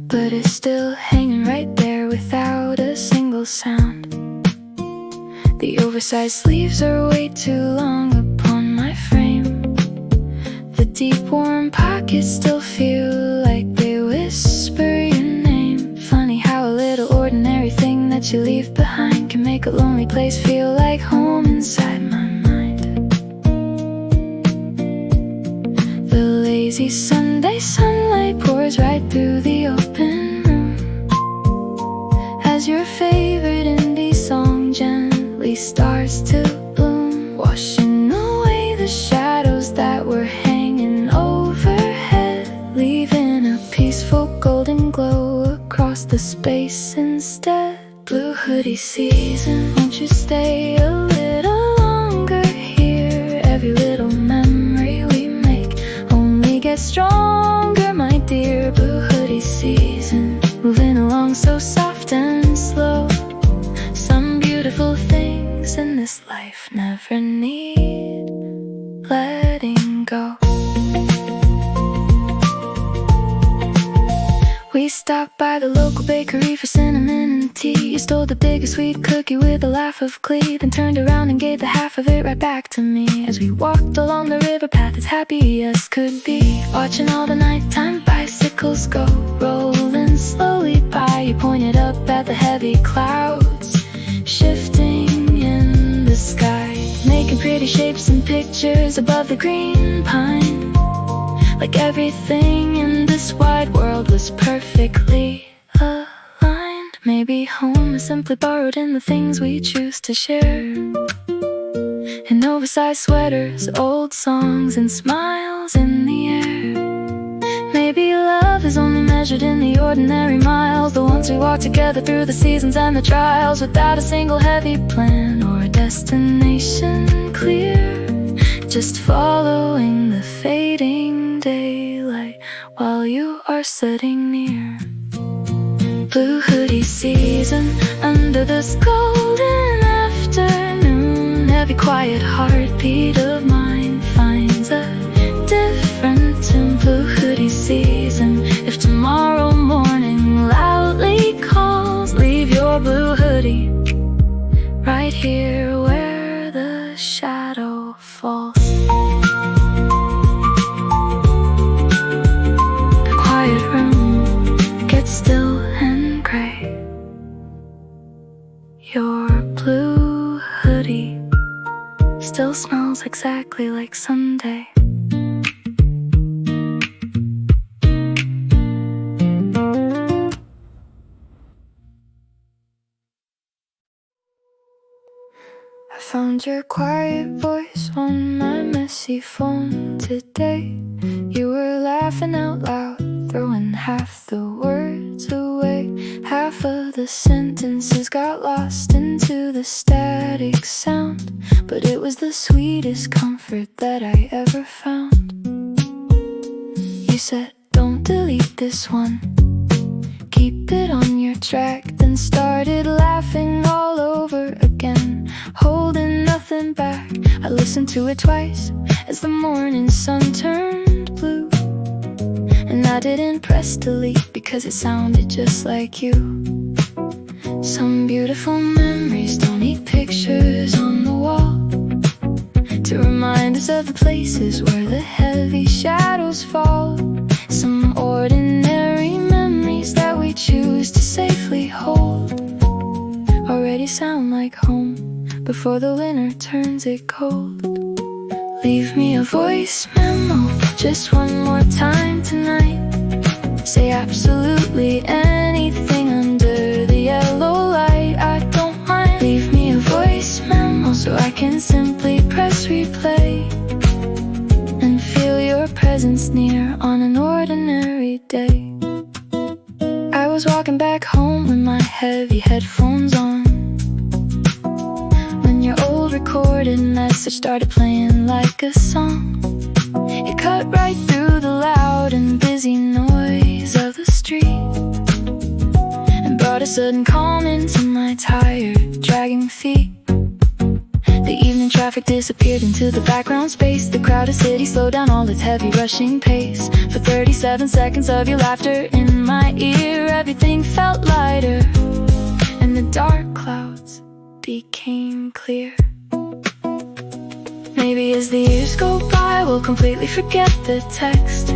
but it's still hanging right there without a single sound. The oversized sleeves are way too long upon my frame. The deep warm pockets still feel like they whisper your name. Funny how a little ordinary thing that you leave behind can make a lonely place feel like home inside my mind. The lazy Sunday sunlight pours right through the open room as your favorite indie song gently starts to bloom, washing away the shadows that were hanging overhead, leaving a peaceful golden glow across the space instead. Blue hoodie season, won't you stay a little longer here? Every little memory we make only gets stronger, my dear. Blue hoodie season, moving along so soft and slow. Some beautiful things in this life never need letting go. We stopped by the local bakery for cinnamon and tea. You stole the biggest sweet cookie with a laugh of glee, then turned around and gave the half of it right back to me. As we walked along the river path as happy as could be, watching all the nighttime bicycles go rolling slowly by. You pointed up at the heavy clouds shifting in the sky, making pretty shapes and pictures above the green pine. Like everything in this wide world was perfectly aligned. Maybe home is simply borrowed in the things we choose to share. In oversized sweaters, old songs, and smiles in the air. Maybe love is only measured in the ordinary miles, the ones we walk together through the seasons and the trials, without a single heavy plan or destination clear, just following the fading daylight while you are sitting near. Blue hoodie season, under this golden afternoon, every quiet heartbeat of mine finds a different tune. Blue hoodie season, if tomorrow morning loudly calls, leave your blue hoodie right here where the shadow falls. The quiet room gets still and gray. Your blue hoodie still smells exactly like Sunday. I found your quiet voice on my messy phone today. You were laughing out loud, throwing half the words away. Half of the sentences got lost into the static sound, but it was the sweetest comfort that I ever found. You said, don't delete this one, keep it on your track, then started laughing all over again, holding nothing back. I listened to it twice as the morning sun turned blue, and I didn't press delete because it sounded just like you. Some beautiful memories don't need pictures on the wall to remind us of the places where the heavy shadows fall. Some ordinary memories that we choose to safely hold already sound like home before the winter turns it cold. Leave me a voice memo just one more time tonight. Say absolutely anything under the yellow light, I don't mind. Leave me a voice memo so I can simply press replay was near on an ordinary day. I was walking back home with my heavy headphones on when your old recorded message started playing like a song. It cut right through the loud and busy noise of the street and brought a sudden calm into my tired, dragging feet. The evening traffic disappeared into the background space. The crowded city slowed down all its heavy rushing pace. For 37 seconds of your laughter in my ear, everything felt lighter, and the dark clouds became clear. Maybe as the years go by, we'll completely forget the text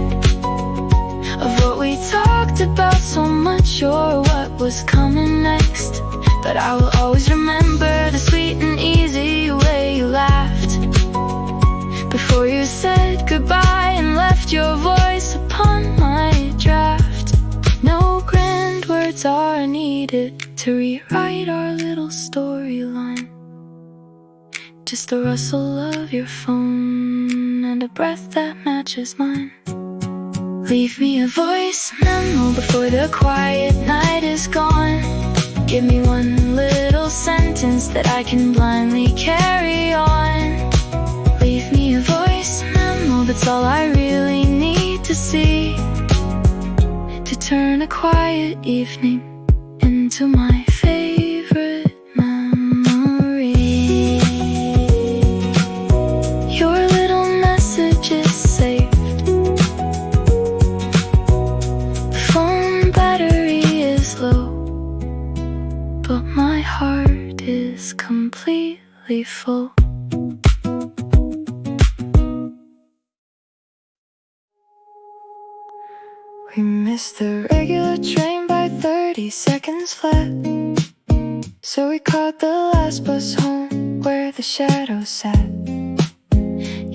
of what we talked about so much or what was coming next. But I will always remember the sweet and easy way you laughed before you said goodbye and left your voice upon my draft. No grand words are needed to rewrite our little storyline. Just the rustle of your phone and a breath that matches mine. Leave me a voice memo before the quiet night is gone. Give me one little sentence that I can blindly carry on. Leave me a voice memo, that's all I really need to see to turn a quiet evening into my favorite memory. Your little message is saved. The phone battery is low, but my heart is completely full. We missed the regular train by 30 seconds flat, so we caught the last bus home where the shadows sat.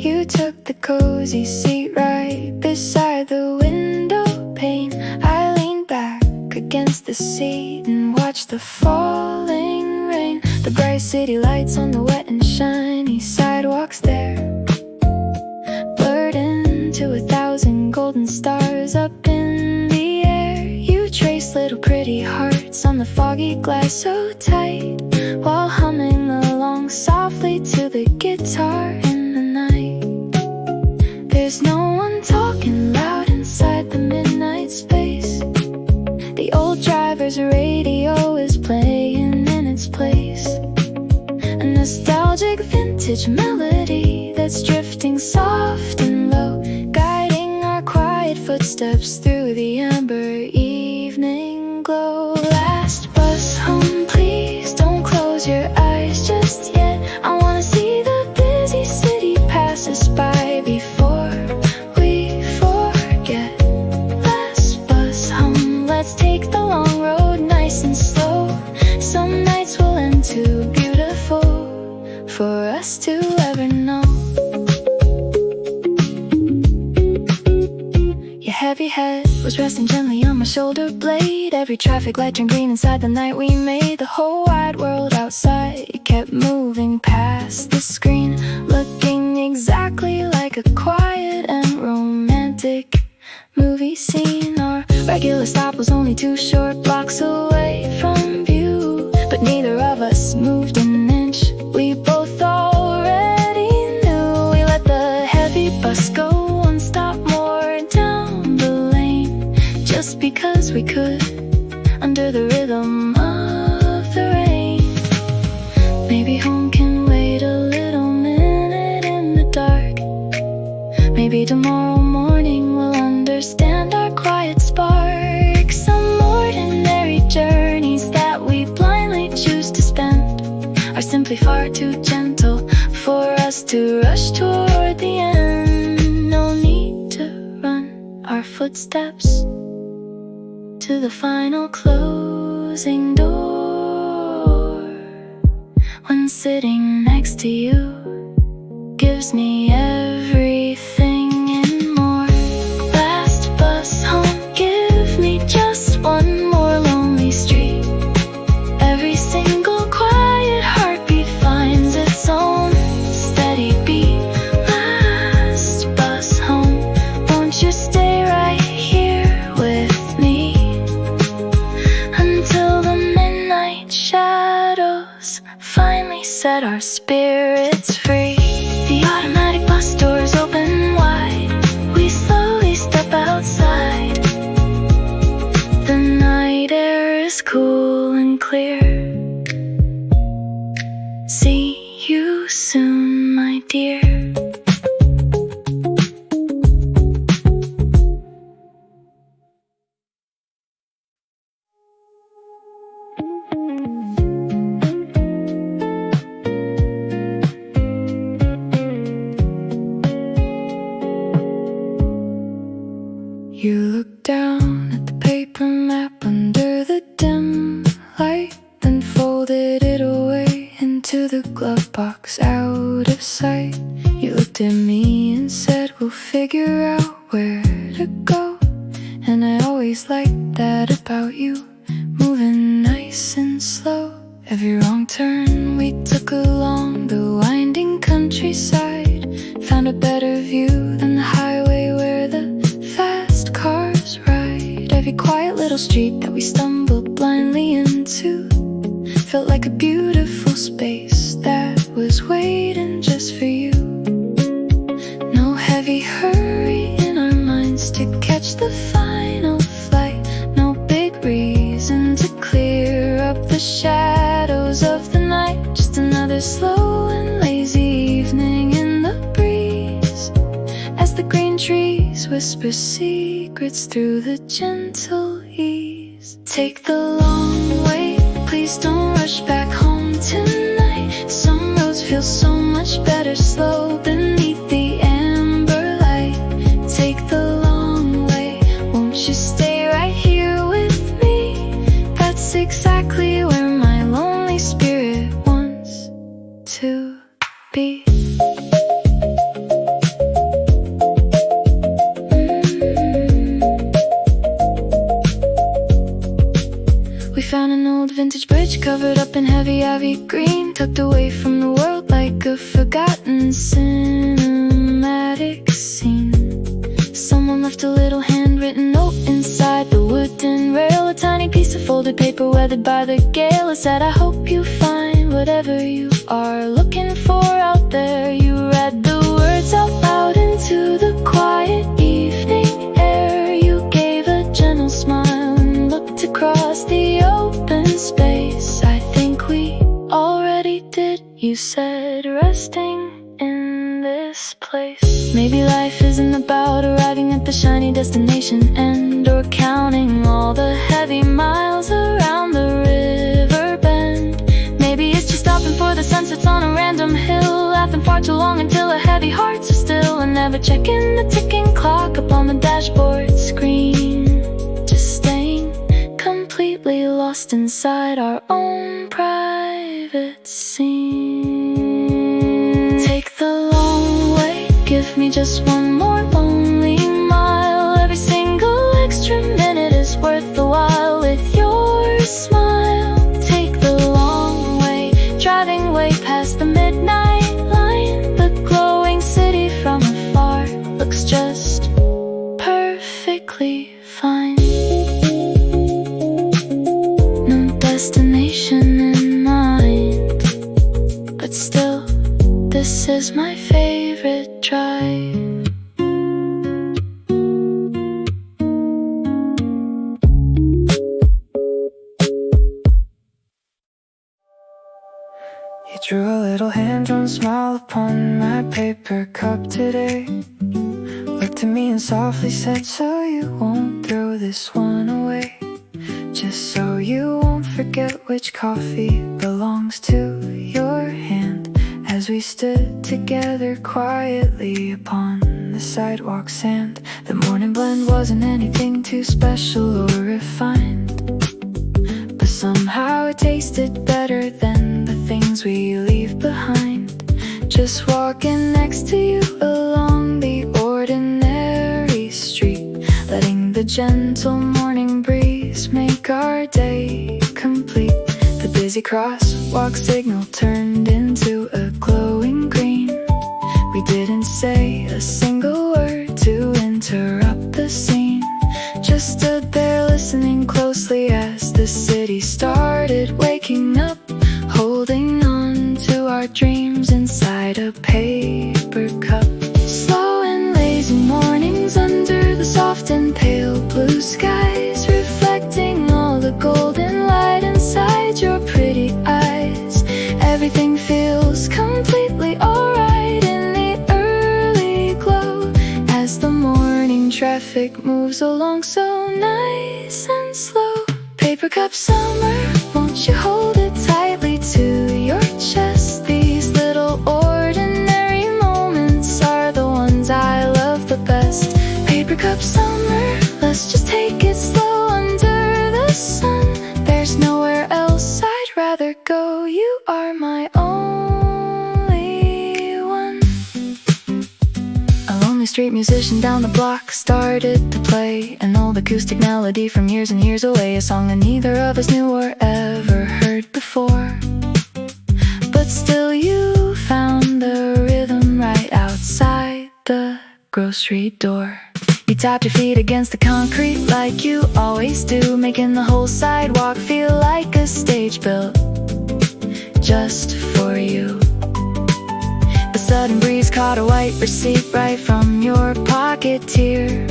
You took the cozy seat right beside the window pane. I leaned back against the seat and watched the falling rain. The bright city lights on the wet and shiny sidewalks there blurred into 1,000 golden stars up in the air. You traced little pretty hearts on the foggy glass so tight, while humming along softly to the guitar in the night. There's no one talking loud inside the midnight space. The old driver's radio is playing in its place, a nostalgic vintage melody that's drifting soft and low, guiding our quiet footsteps through the amber evening glow. Last bus home, please don't close your eyes just yet. I wanna see the busy city pass us by before we forget. Last bus home, let's take the long road nice and slow. Some nights will end too beautiful for us to ever know. Your heavy head was resting gently on my shoulder blade. Every traffic light turned green inside the night we made. The whole wide world outside kept moving past the screen, looking exactly like a quiet and romantic movie scene. Our regular stop was only 2 short blocks away from view, but neither of us moved an inch. We both already knew. We let the heavy bus go one stop more down the lane, just because we could, under the rhythm of the rain. Maybe home can wait a little minute in the dark. Maybe tomorrow morning we'll understand our quiet spark. Some ordinary journeys that we blindly choose to spend are simply far too gentle for us to rush toward the end. No need to run our footsteps to the final closing door. When sitting next to you gives me everything and more. Last bus home, give me just one more lonely street. Every single quiet heartbeat finds its own steady beat. Last bus home, won't you clear. See you soon, my dear. You look down at the paper map under the dim light, then folded it away into the glove box out of sight. You looked at me and said, we'll figure out where to go. And I always liked that about you, moving nice and slow. Every wrong turn we took along the winding countryside found a better view than the highway where the fast cars ride. Every quiet little street that we stumbled blindly into felt like a beautiful space that was waiting just for you. No heavy hurry in our minds to catch the final flight. No big reason to clear up the shadows of the night. Just another slow and lazy evening in the breeze, as the green trees whisper secrets through the gentle ease. Take the long way, please don't rush back home tonight. Some roads feel so much better slow beneath the amber light. Take the long way, won't you stay right here with me? That's exactly where my lonely spirit wants to be. We found an old vintage bridge covered up in heavy ivy green, tucked away from the world like a forgotten cinematic scene. Someone left a little handwritten note inside the wooden rail, a tiny piece of folded paper weathered by the gale. It said, I hope you find whatever you are looking for out there. You read the words out loud into the quiet evening air. You gave a gentle smile and looked across the open space. I think we already did, you said, resting in this place. Maybe life isn't about arriving at the shiny destination end, or counting all the heavy miles around the river bend. Maybe it's just stopping for the sunsets on a random hill, laughing far too long until our heavy hearts are still, and never checking the ticking clock upon the dashboard screen. Just staying completely lost inside our own private scene. Take the long way, give me just one more lonely mile. Every single extra minute is worth the while with your smile. Take the long way, driving way past the midnight line. The glowing city from afar looks just perfectly fine. No destination in mind, but still, this is my favorite drive. You drew a little hand-drawn smile upon my paper cup today. Looked at me and softly said, so you won't throw this one away. Just so you won't forget which coffee belongs to your hand. As we stood together quietly upon the sidewalk sand, the morning blend wasn't anything too special or refined, but somehow it tasted better than the things we leave behind. Just walking next to you along the ordinary street, letting the gentle morning breeze make our day complete. The busy crosswalk signal turned into a glowing green. We didn't say a single word to interrupt the scene, just stood there listening closely as the city started waking up, holding on to our dreams inside a paper cup. Slow and lazy mornings under the soft and pale blue skies, reflecting all the golden light inside your traffic moves along so nice and slow. Paper cup summer, won't you hold it tightly to your chest? These little ordinary moments are the ones I love the best. Paper cup summer, let's just take it slow under the sun. There's nowhere else I'd rather go. You are my only one. A lonely street musician down the block started to play an old acoustic melody from years and years away, a song that neither of us knew or ever heard before. But still you found the rhythm right outside the grocery door. You tapped your feet against the concrete like you always do, making the whole sidewalk feel like a stage built just for you. The sudden breeze caught a white receipt right from your pocketeer,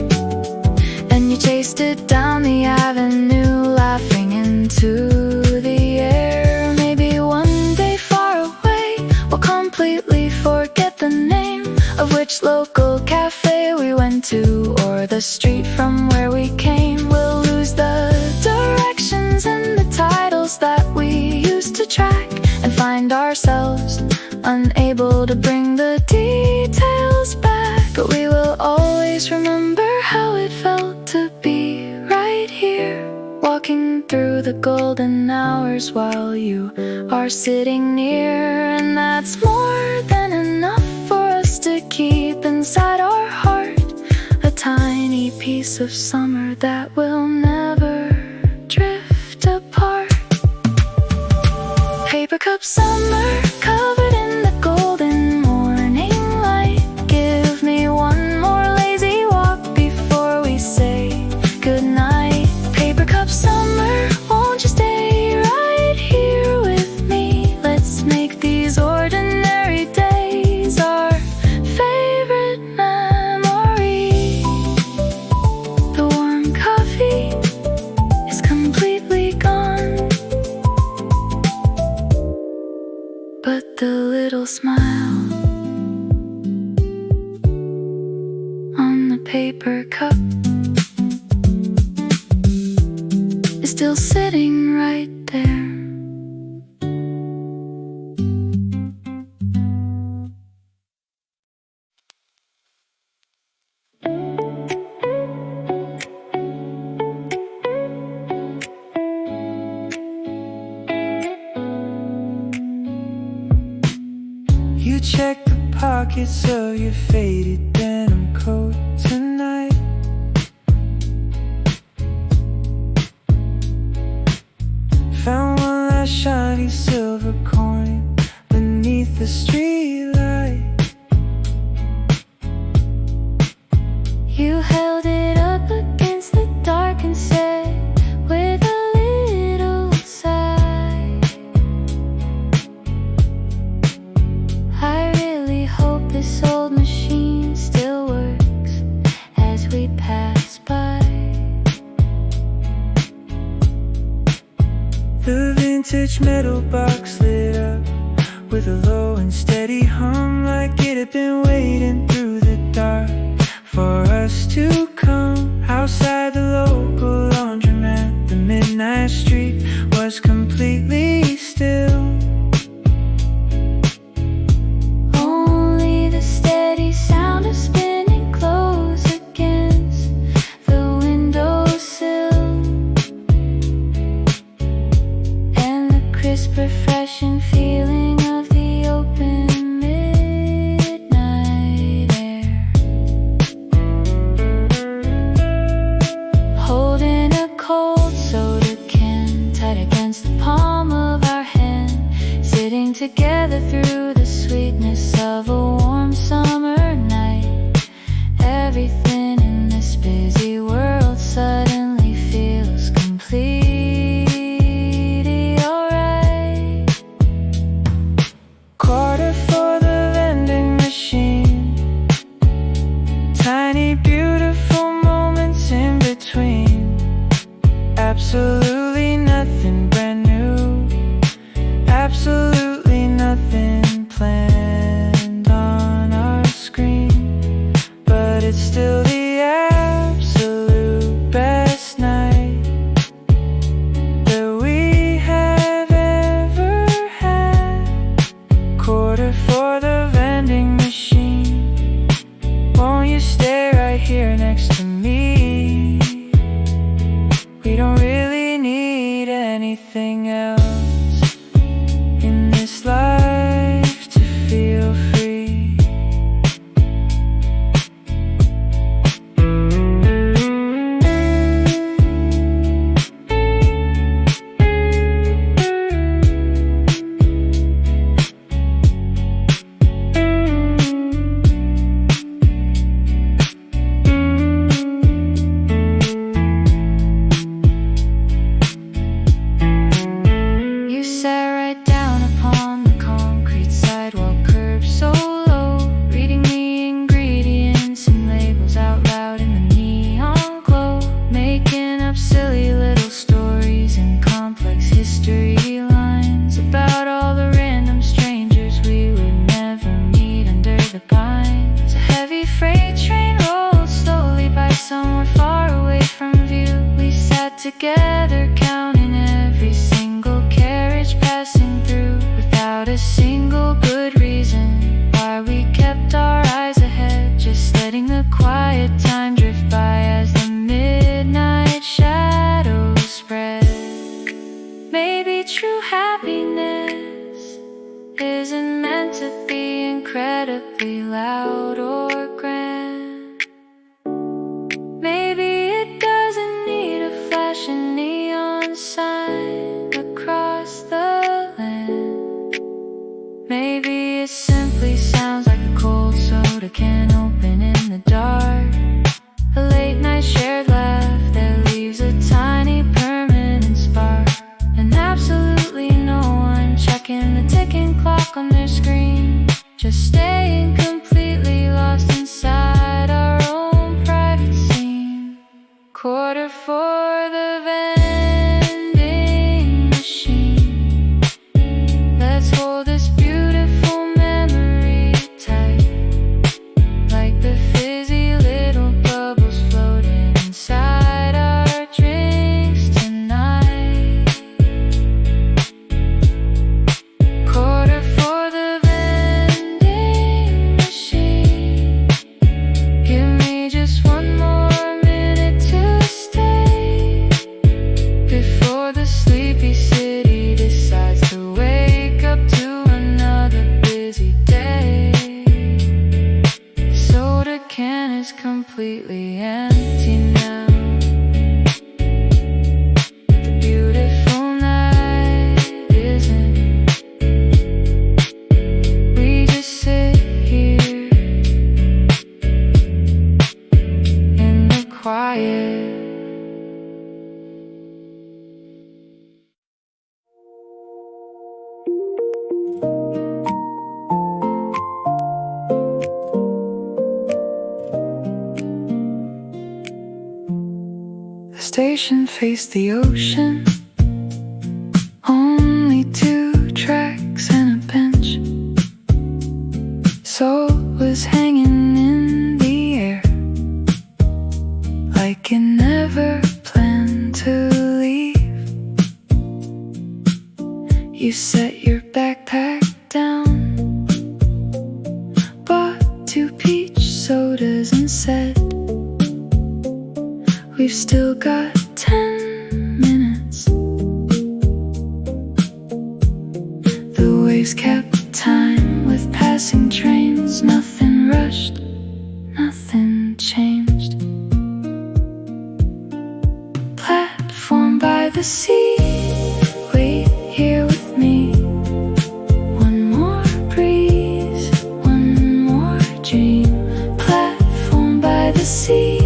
and you chased it down the avenue, laughing into the air. Maybe one day far away we'll completely forget the name of which local cafe we went to, or the street from where we came. We'll lose the directions and the titles that we used to track, and find ourselves unable to bring the details back. But we will always remember how it felt to be right here, walking through the golden hours while you are sitting near. And that's more than enough for us to keep inside our heart, a tiny piece of summer that will never drift apart. Paper cup summer, covered in the golden morning light. Give me one more lazy walk before we say goodnight. Paper cup summer, won't you stay right here with me? Let's make these ordinary days our favorite memory. The warm coffee is completely gone, but the little smile on the paper cup is still sitting right there. You check the pockets of your faded denim coat tonight. Found one last shiny silver coin beneath the streetlight. You held it up against the dark and said with a little sigh, I really hope this old machine still works as we pass by. The vintage metal box lit up with a low and steady hum, like it had been waiting through the dark for us to come. Outside the local laundromat, the midnight street was completely still. Only the steady sound of spinning clothes against the windowsill, and the crisp, refreshing feeling of the open midnight air. Holding a cold soda can tight against the palm of our hand. here next to me. We don't really need anything else in this life to feel free. Together, counting every single carriage passing through, without a single good reason why we kept our eyes ahead, just letting the quiet time drift by as the midnight shadows spread. Maybe true happiness isn't meant to be incredibly loud or grand. Maybe it doesn't need a flash and neon sign across the land. Maybe it simply sounds like a cold soda can open in the dark, a late night shared laugh that leaves a tiny permanent spark, and absolutely no one checking the ticking clock on their screen, just staying completely lost inside our own private scene. Quarter for the vending machine. Let's hold this beautiful memory tight, like the fizzy little bubbles floating inside our drinks tonight. Quarter for the vending machine. Give me just one more minute to stay before the sleepy city decides to wake up to another busy day. The soda can is completely empty now. The beautiful night isn't. We just sit here in the quiet. The station faced the ocean, only 2 tracks and a bench. Soul was hanging in the air, like it never planned to leave. You set your backpack down, bought 2 peach sodas and said, we've still got 10 minutes. The waves kept time with passing trains. Nothing rushed, nothing changed. Platform by the sea, wait here with me. One more breeze, one more dream. Platform by the sea,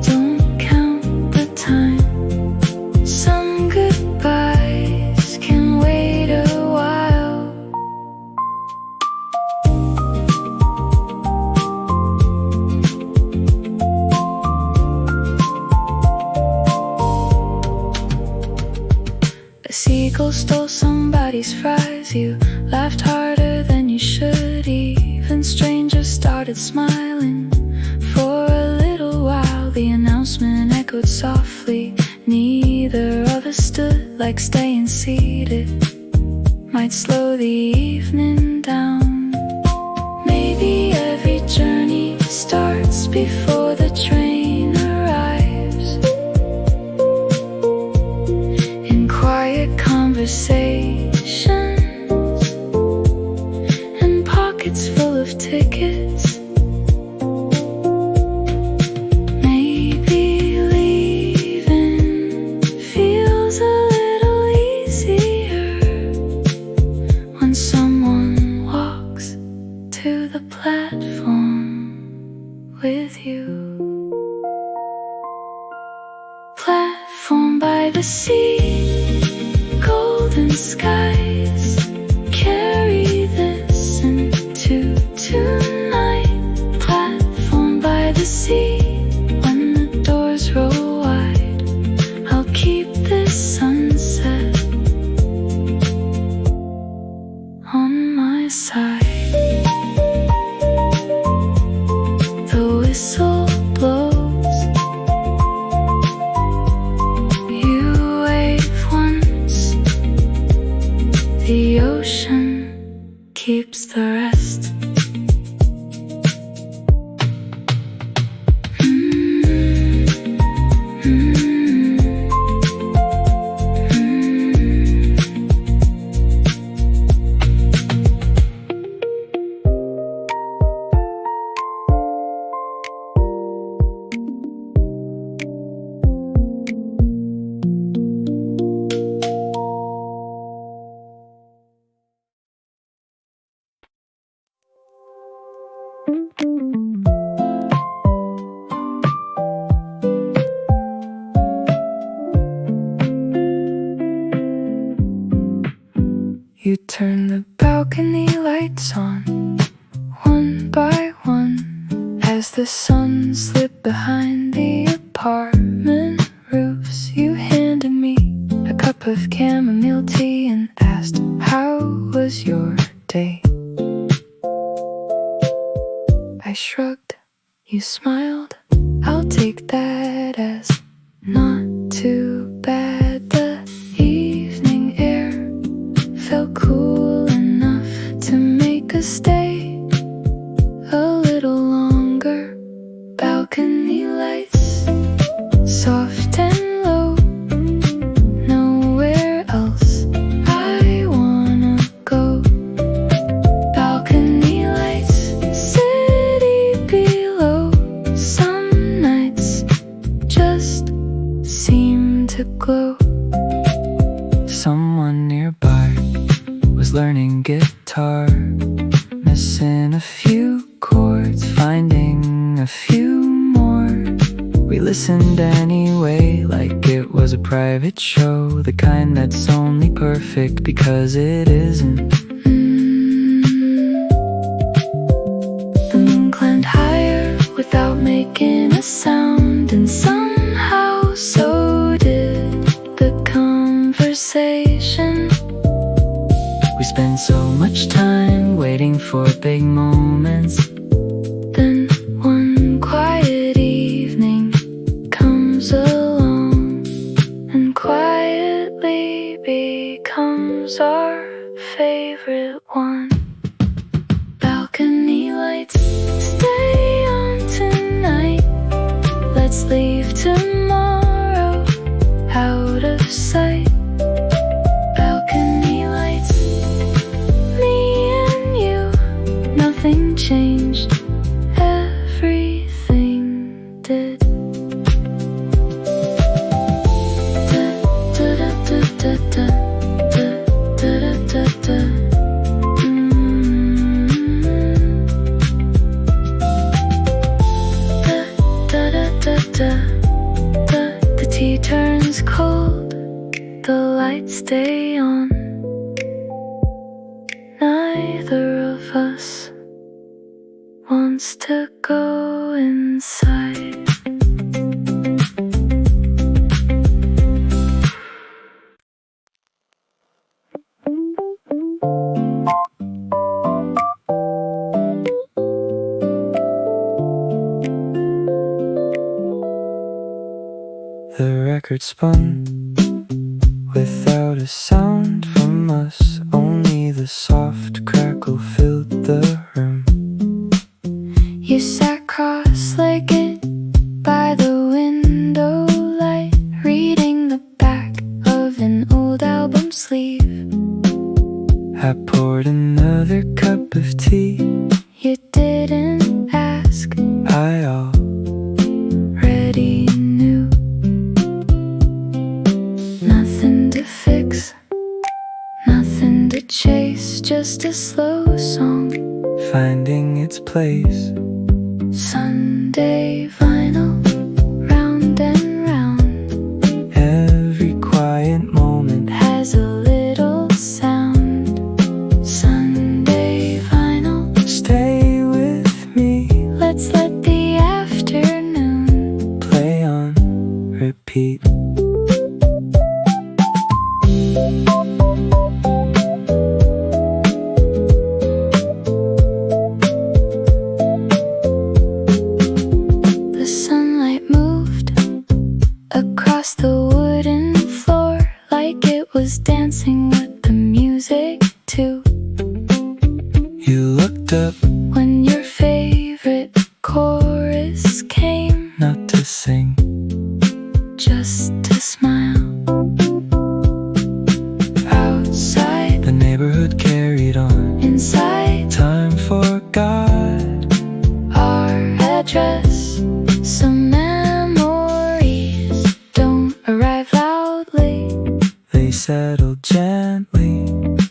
don't count the time. Some goodbyes can wait a while. A seagull stole somebody's fries. You laughed harder than you should. Even strangers started smiling. For a little while the announcement echoed softly. Neither of us stood like staying seated might slow the evening down. Maybe every journey starts before the train with you. Platform by the sea, golden skies, carry this into tonight. Platform by the sea, when the doors roll wide, I'll keep this sunset on my side. The whistle blows, you wave once, the ocean keeps the rest. You turn the balcony lights on, one by one, as the sun slipped behind the apartment roofs. You handed me a cup of chamomile tea and asked, how was your day? I shrugged, you smiled, I'll take that as not too bad. The evening air felt cool enough to make us stay a little longer. Balcony lights, soft and low, nowhere else I wanna go. Balcony lights, city below, some nights just seem to glow. Someone nearby was learning guitar, missing a few chords, finding a few more. We listened anyway, like it was a private show, the kind that's only perfect because it isn't. The moon climbed higher without making a sound, and somehow so did the conversation. We spend so much time waiting for big moments. Then one quiet evening comes along and quietly becomes our favorite one. Balcony lights, stay on tonight. Let's leave tomorrow out of sight. Balcony lights, nothing changed, everything did. The tea turns cold, the lights stay on. Neither of us wants to go inside. The record spun without a sound from us, only the soft crackle filled the room. You sat cross-legged by the window light, reading the back of an old album sleeve. I poured another cup of tea. You didn't ask, I already knew. Nothing to fix, nothing to chase, just a slow song finding its place. Sunday Sunday vinyl, round and round. Every quiet moment has a little sound. Sunday vinyl, stay with me. let's let the afternoon Play on repeat. The sunlight moved across the wooden floor like it was dancing with the music too. You looked up, When your favorite chorus came, not to sing, just to smile. Outside, the neighborhood carried on. inside, Time forgot our address. Some memories don't arrive loudly. they settled gently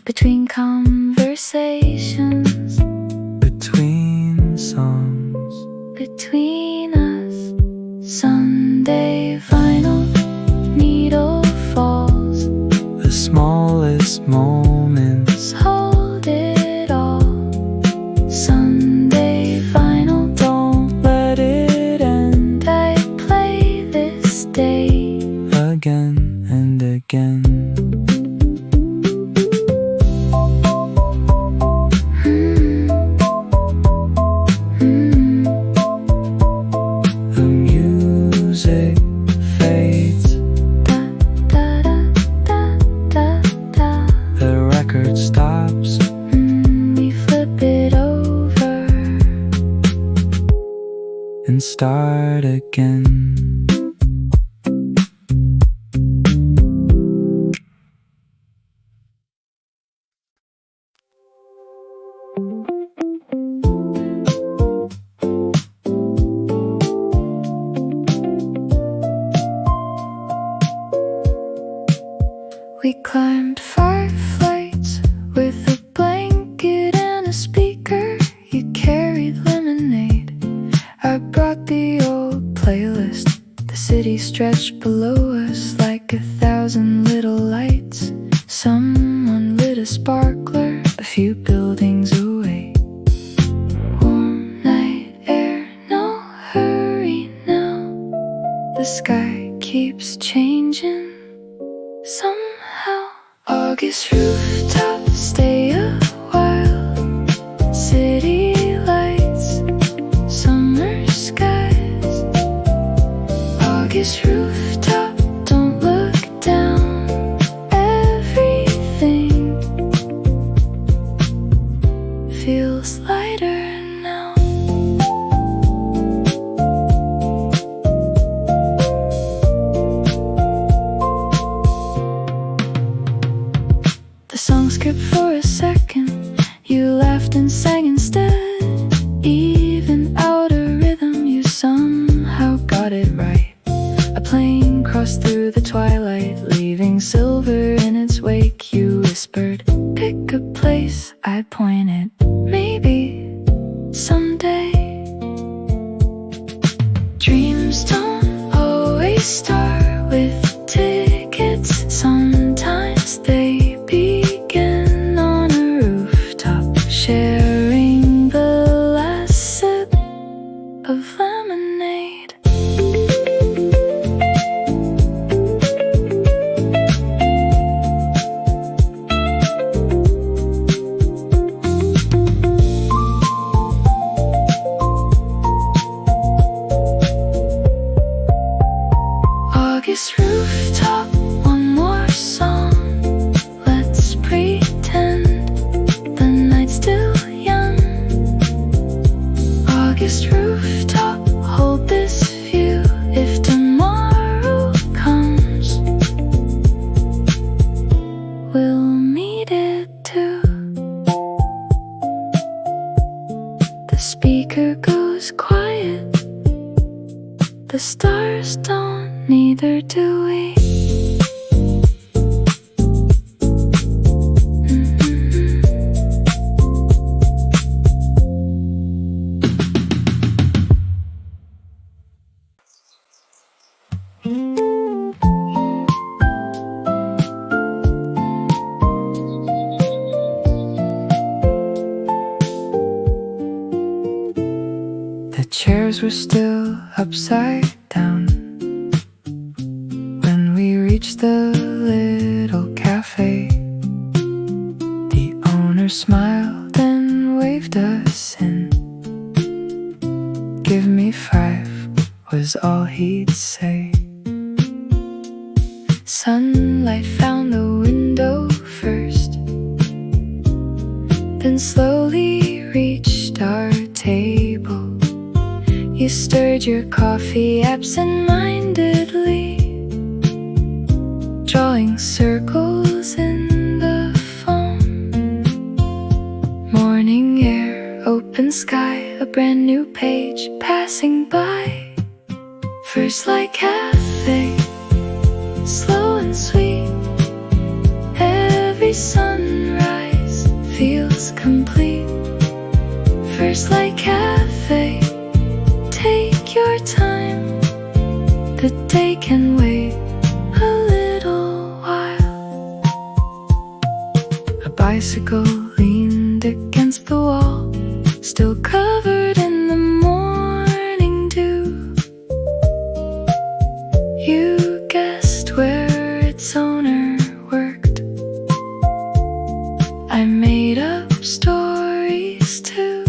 Between conversations, between songs. between us. Sunday vinyl, needle falls, The smallest moments hold it all. Sunday vinyl, don't let it end I play this day. again and again. The music fades, Da da da da da da. the record stops. We flip it over. And start again. We climbed 5 flights with a blanket and a speaker. You carried lemonade. I brought the old playlist. The city stretched below us like 1,000 little lights. Someone lit a sparkler a few buildings away. Warm night air, no hurry now. The sky keeps changing somehow. August rooftop, stay a while. City lights, summer skies. August rooftop, don't look down. Everything feels lighter now. The song skipped for a second. You laughed and sang instead. Even out of rhythm, you somehow got it right. A plane crossed through the twilight, leaving silver in its wake. You whispered, pick a place. I pointed, maybe someday. Dreams don't always start with tickets. Sometimes they begin on a rooftop, sharing the last sip of lemonade. August rooftop, one more song. Let's pretend the night's still young. August rooftop, hold this view. If tomorrow comes, we'll meet it too. The speaker goes quiet. The stars don't, neither do we. doors were still upside down when we reached the little cafe. The owner smiled and waved us in. "Give me 5" was all he'd say. Sunlight found the window first, then slowly reached our table. You stirred your coffee absent-mindedly, drawing circles in the foam. Morning air, open sky, a brand new page passing by. First light cafe, slow and sweet. Every sunrise feels complete. First light cafe, take your time. The day can wait a little while. A bicycle leaned against the wall, still covered in the morning dew. You guessed where its owner worked. I made up stories too.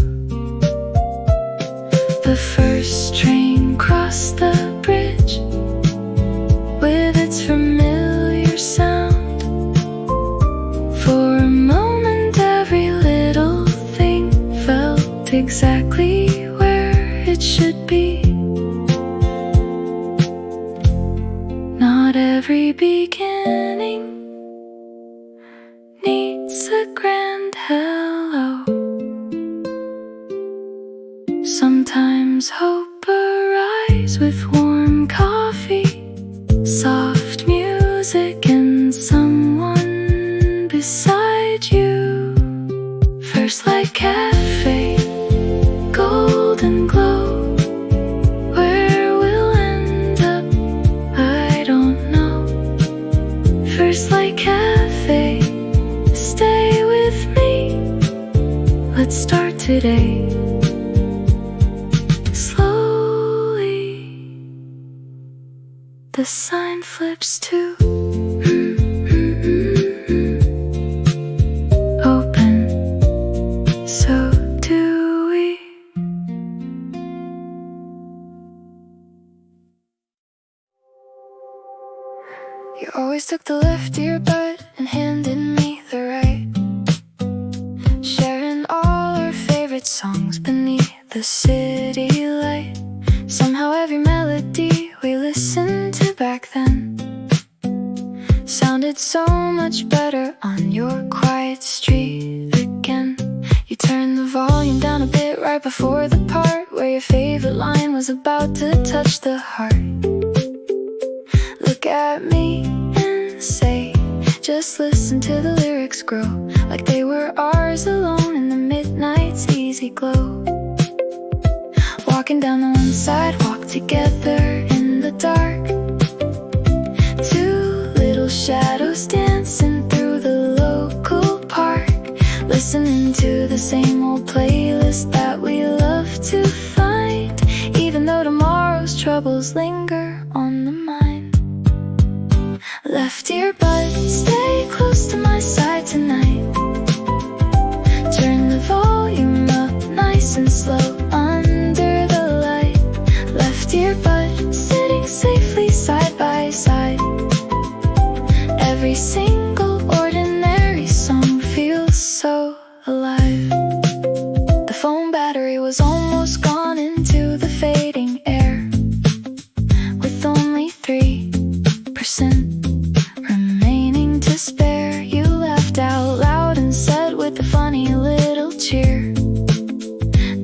The first train crossed the bridge with its familiar sound. For a moment every little thing felt exactly where it should be. Not every beginning needs a grand hello. Sometimes hope arrives with warm coffee, soft music, and someone beside you. First light cafe, golden glow. Where we'll end up, I don't know. First light cafe, stay with me. Let's start today. The sign flips to open, so do we. You always took the left earbud and handed me the right, sharing all our favorite songs beneath the city light. Somehow every melody we listened to back then sounded so much better on your quiet street again. You turned the volume down a bit right before the part where your favorite line was about to touch the heart. Look at me and say, just listen to the lyrics grow like they were ours alone in the midnight's easy glow. Walking down the one sidewalk together in the dark, two little shadows dancing through the local park, listening to the same old playlist that we love to find, even though tomorrow's troubles linger on the mind. Left earbud, stay close to my side tonight. Turn the volume up nice and slow under the light. Left earbud, sitting safely side by side. Every single ordinary song feels so alive. The phone battery was almost gone into the fading air, with only 3% remaining to spare. You laughed out loud and said with a funny little cheer,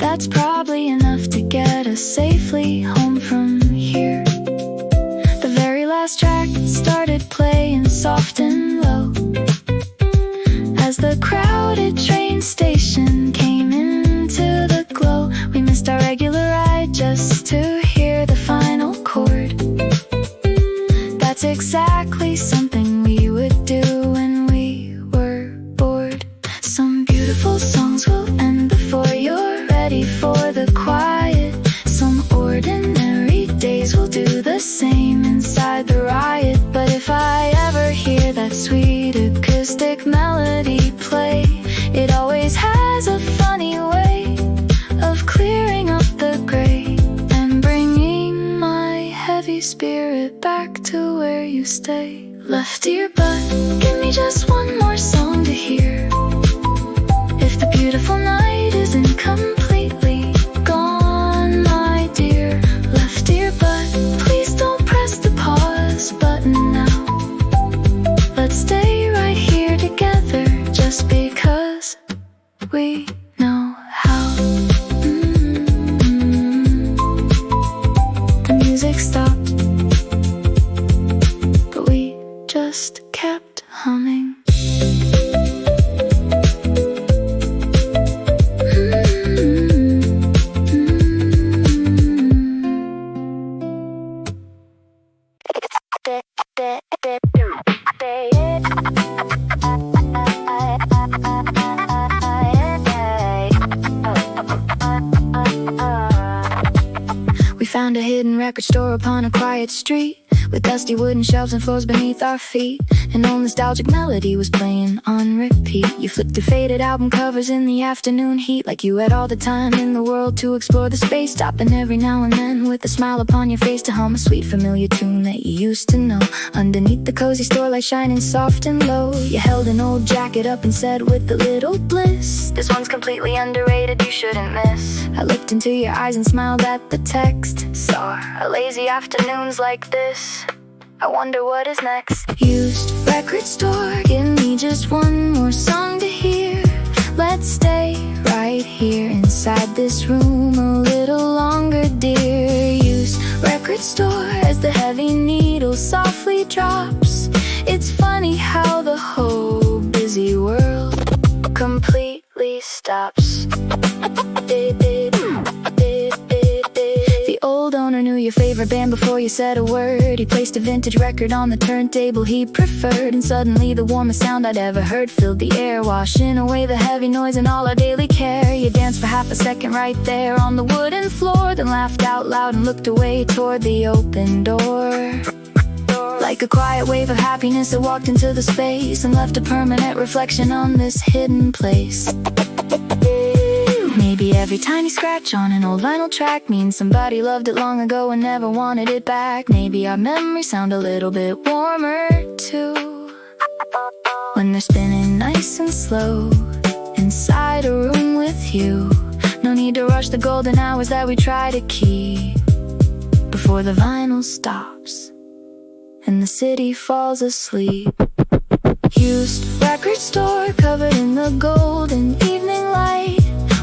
that's probably enough to get us safely home from here. The very last track started playing soft and low as the crowded train station came into the glow. We missed our regular ride just to hear the final chord. That's exactly something we would do when we were bored. Some beautiful songs will end before you're ready for the quiet. Some boys will do the same inside the riot. But if I ever hear that sweet acoustic melody play, it always has a funny way of clearing up the gray and bringing my heavy spirit back to where you stay. Left earbud, give me just one more song to hear. If the beautiful night isn't completely gone, my dear. Left earbud, please don't press the pause button now. Let's stay right here together just because we know how. The music stopped, but we just kept humming. We found a hidden record store upon a quiet street, with dusty wooden shelves and floors beneath our feet. An old nostalgic melody was playing on repeat. You flipped through faded album covers in the afternoon heat, like you had all the time in the world to explore the space, stopping every now and then with a smile upon your face to hum a sweet familiar tune that you used to know. Underneath the cozy store light shining soft and low, you held an old jacket up and said with a little bliss, this one's completely underrated, you shouldn't miss. I looked into your eyes and smiled at the text. Saw a lazy afternoons like this, I wonder what is next. Used record store, give me just one more song to hear. Let's stay right here inside this room a little longer, dear. Used record store, as the heavy needle softly drops. It's funny how the whole busy world completely stops. The old owner knew your favorite band before you said a word. He placed a vintage record on the turntable he preferred, and suddenly the warmest sound I'd ever heard filled the air, washing away the heavy noise and all our daily care. You danced for half a second right there on the wooden floor, then laughed out loud and looked away toward the open door. Like a quiet wave of happiness that walked into the space and left a permanent reflection on this hidden place. Maybe every tiny scratch on an old vinyl track means somebody loved it long ago and never wanted it back. Maybe our memories sound a little bit warmer too, when they're spinning nice and slow inside a room with you. No need to rush the golden hours that we try to keep before the vinyl stops and the city falls asleep. Used record store covered in the golden evening light.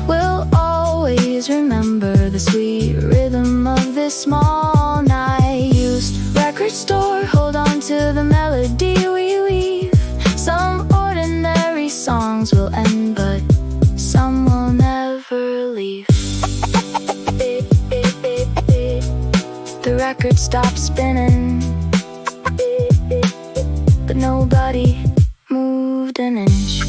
We'll always remember the sweet rhythm of this small night. Used record store, hold on to the melody we weave. Some ordinary songs will end, but some will never leave. The record stopped spinning, but nobody moved an inch.